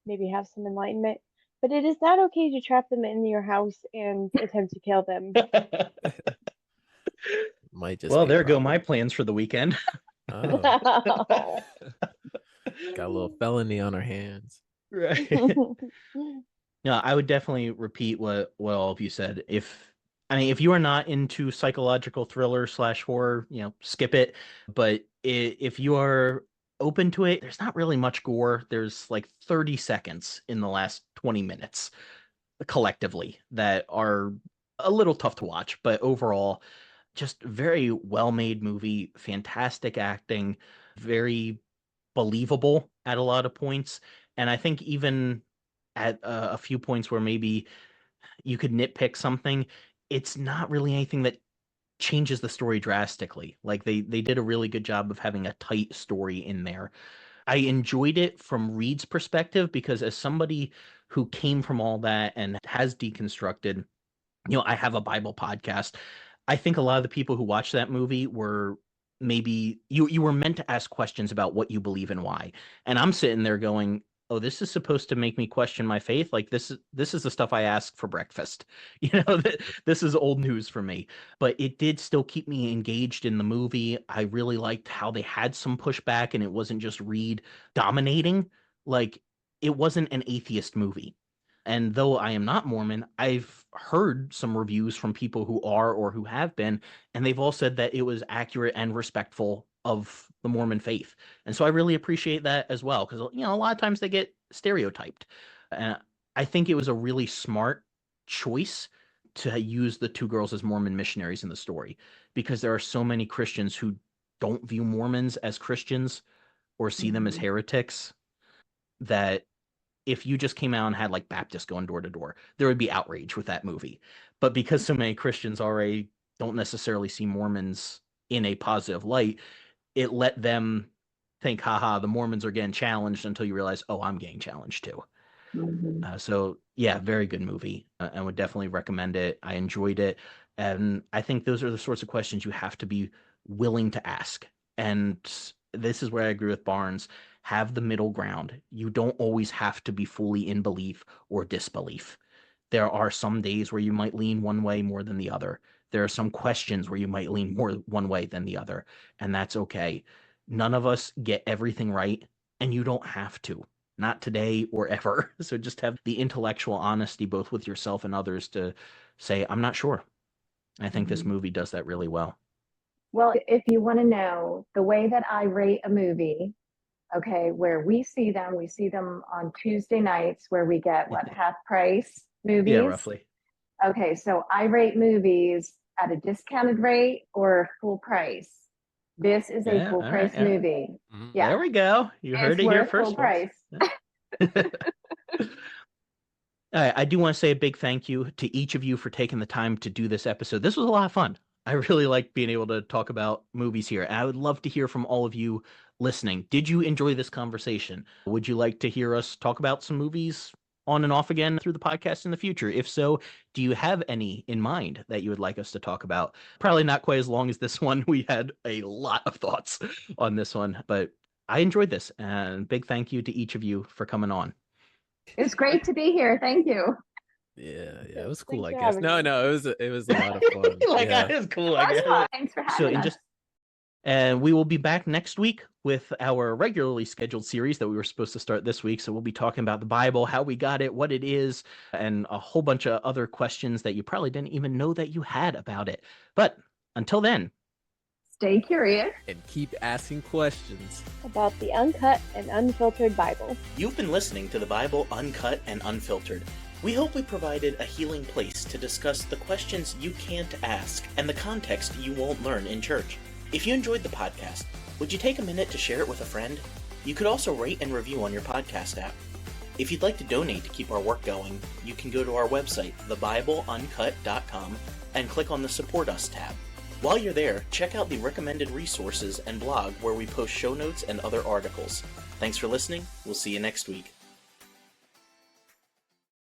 maybe have some enlightenment. But it is not okay to trap them in your house and attempt to kill them. Might just Well, be a there go problem. my plans for the weekend. Oh, Wow. got a little felony on our hands. Right. No, I would definitely repeat what all of you said. If you are not into psychological thriller slash horror, skip it. But if you are open to it, there's not really much gore. There's like 30 seconds in the last 20 minutes collectively that are a little tough to watch, but overall, just very well-made movie, fantastic acting, very believable at a lot of points. And I think even at a few points where maybe you could nitpick something, it's not really anything that changes the story drastically. Like they did a really good job of having a tight story in there. I enjoyed it from Reed's perspective because as somebody who came from all that and has deconstructed, I have a Bible podcast. I think a lot of the people who watched that movie were maybe you were meant to ask questions about what you believe and why. And I'm sitting there going, "Oh, this is supposed to make me question my faith. Like this is the stuff I ask for breakfast." This is old news for me. But it did still keep me engaged in the movie. I really liked how they had some pushback and it wasn't just Reed dominating. Like it wasn't an atheist movie. And though I am not Mormon, I've heard some reviews from people who are or who have been, and they've all said that it was accurate and respectful of the Mormon faith. And so I really appreciate that as well, because a lot of times they get stereotyped. And I think it was a really smart choice to use the two girls as Mormon missionaries in the story, because there are so many Christians who don't view Mormons as Christians or see them as heretics that if you just came out and had like Baptists going door to door, there would be outrage with that movie. But because so many Christians already don't necessarily see Mormons in a positive light, it let them think, haha, the Mormons are getting challenged until you realize, oh, I'm getting challenged too. So yeah, very good movie. I would definitely recommend it. I enjoyed it. And I think those are the sorts of questions you have to be willing to ask. And this is where I agree with Barnes. Have the middle ground. You don't always have to be fully in belief or disbelief. There are some days where you might lean one way more than the other. There are some questions where you might lean more one way than the other, and that's okay. None of us get everything right, and you don't have to. Not today or ever. So just have the intellectual honesty, both with yourself and others, to say, I'm not sure. I think this movie does that really well. Well, if you want to know the way that I rate a movie, okay, where we see them on Tuesday nights where we get half price movies. Yeah, roughly. Okay, so I rate movies at a discounted rate or full price. This is a full price movie. Yeah. There we go. You heard it here first. Full price. All right, I do want to say a big thank you to each of you for taking the time to do this episode. This was a lot of fun. I really like being able to talk about movies here. And I would love to hear from all of you listening. Did you enjoy this conversation? Would you like to hear us talk about some movies on and off again through the podcast in the future? If so, do you have any in mind that you would like us to talk about? Probably not quite as long as this one. We had a lot of thoughts on this one, but I enjoyed this. And big thank you to each of you for coming on. It's great to be here. Thank you. Yeah, it was cool. Thanks I for guess. having No, me. no, it was a lot of fun. That is cool. I guess. Thanks for having us. And we will be back next week with our regularly scheduled series that we were supposed to start this week. So we'll be talking about the Bible, how we got it, what it is, and a whole bunch of other questions that you probably didn't even know that you had about it. But until then, stay curious and keep asking questions about the uncut and unfiltered Bible. You've been listening to the Bible Uncut and Unfiltered. We hope we provided a healing place to discuss the questions you can't ask and the context you won't learn in church. If you enjoyed the podcast, would you take a minute to share it with a friend? You could also rate and review on your podcast app. If you'd like to donate to keep our work going, you can go to our website, thebibleuncut.com, and click on the Support Us tab. While you're there, check out the recommended resources and blog where we post show notes and other articles. Thanks for listening. We'll see you next week.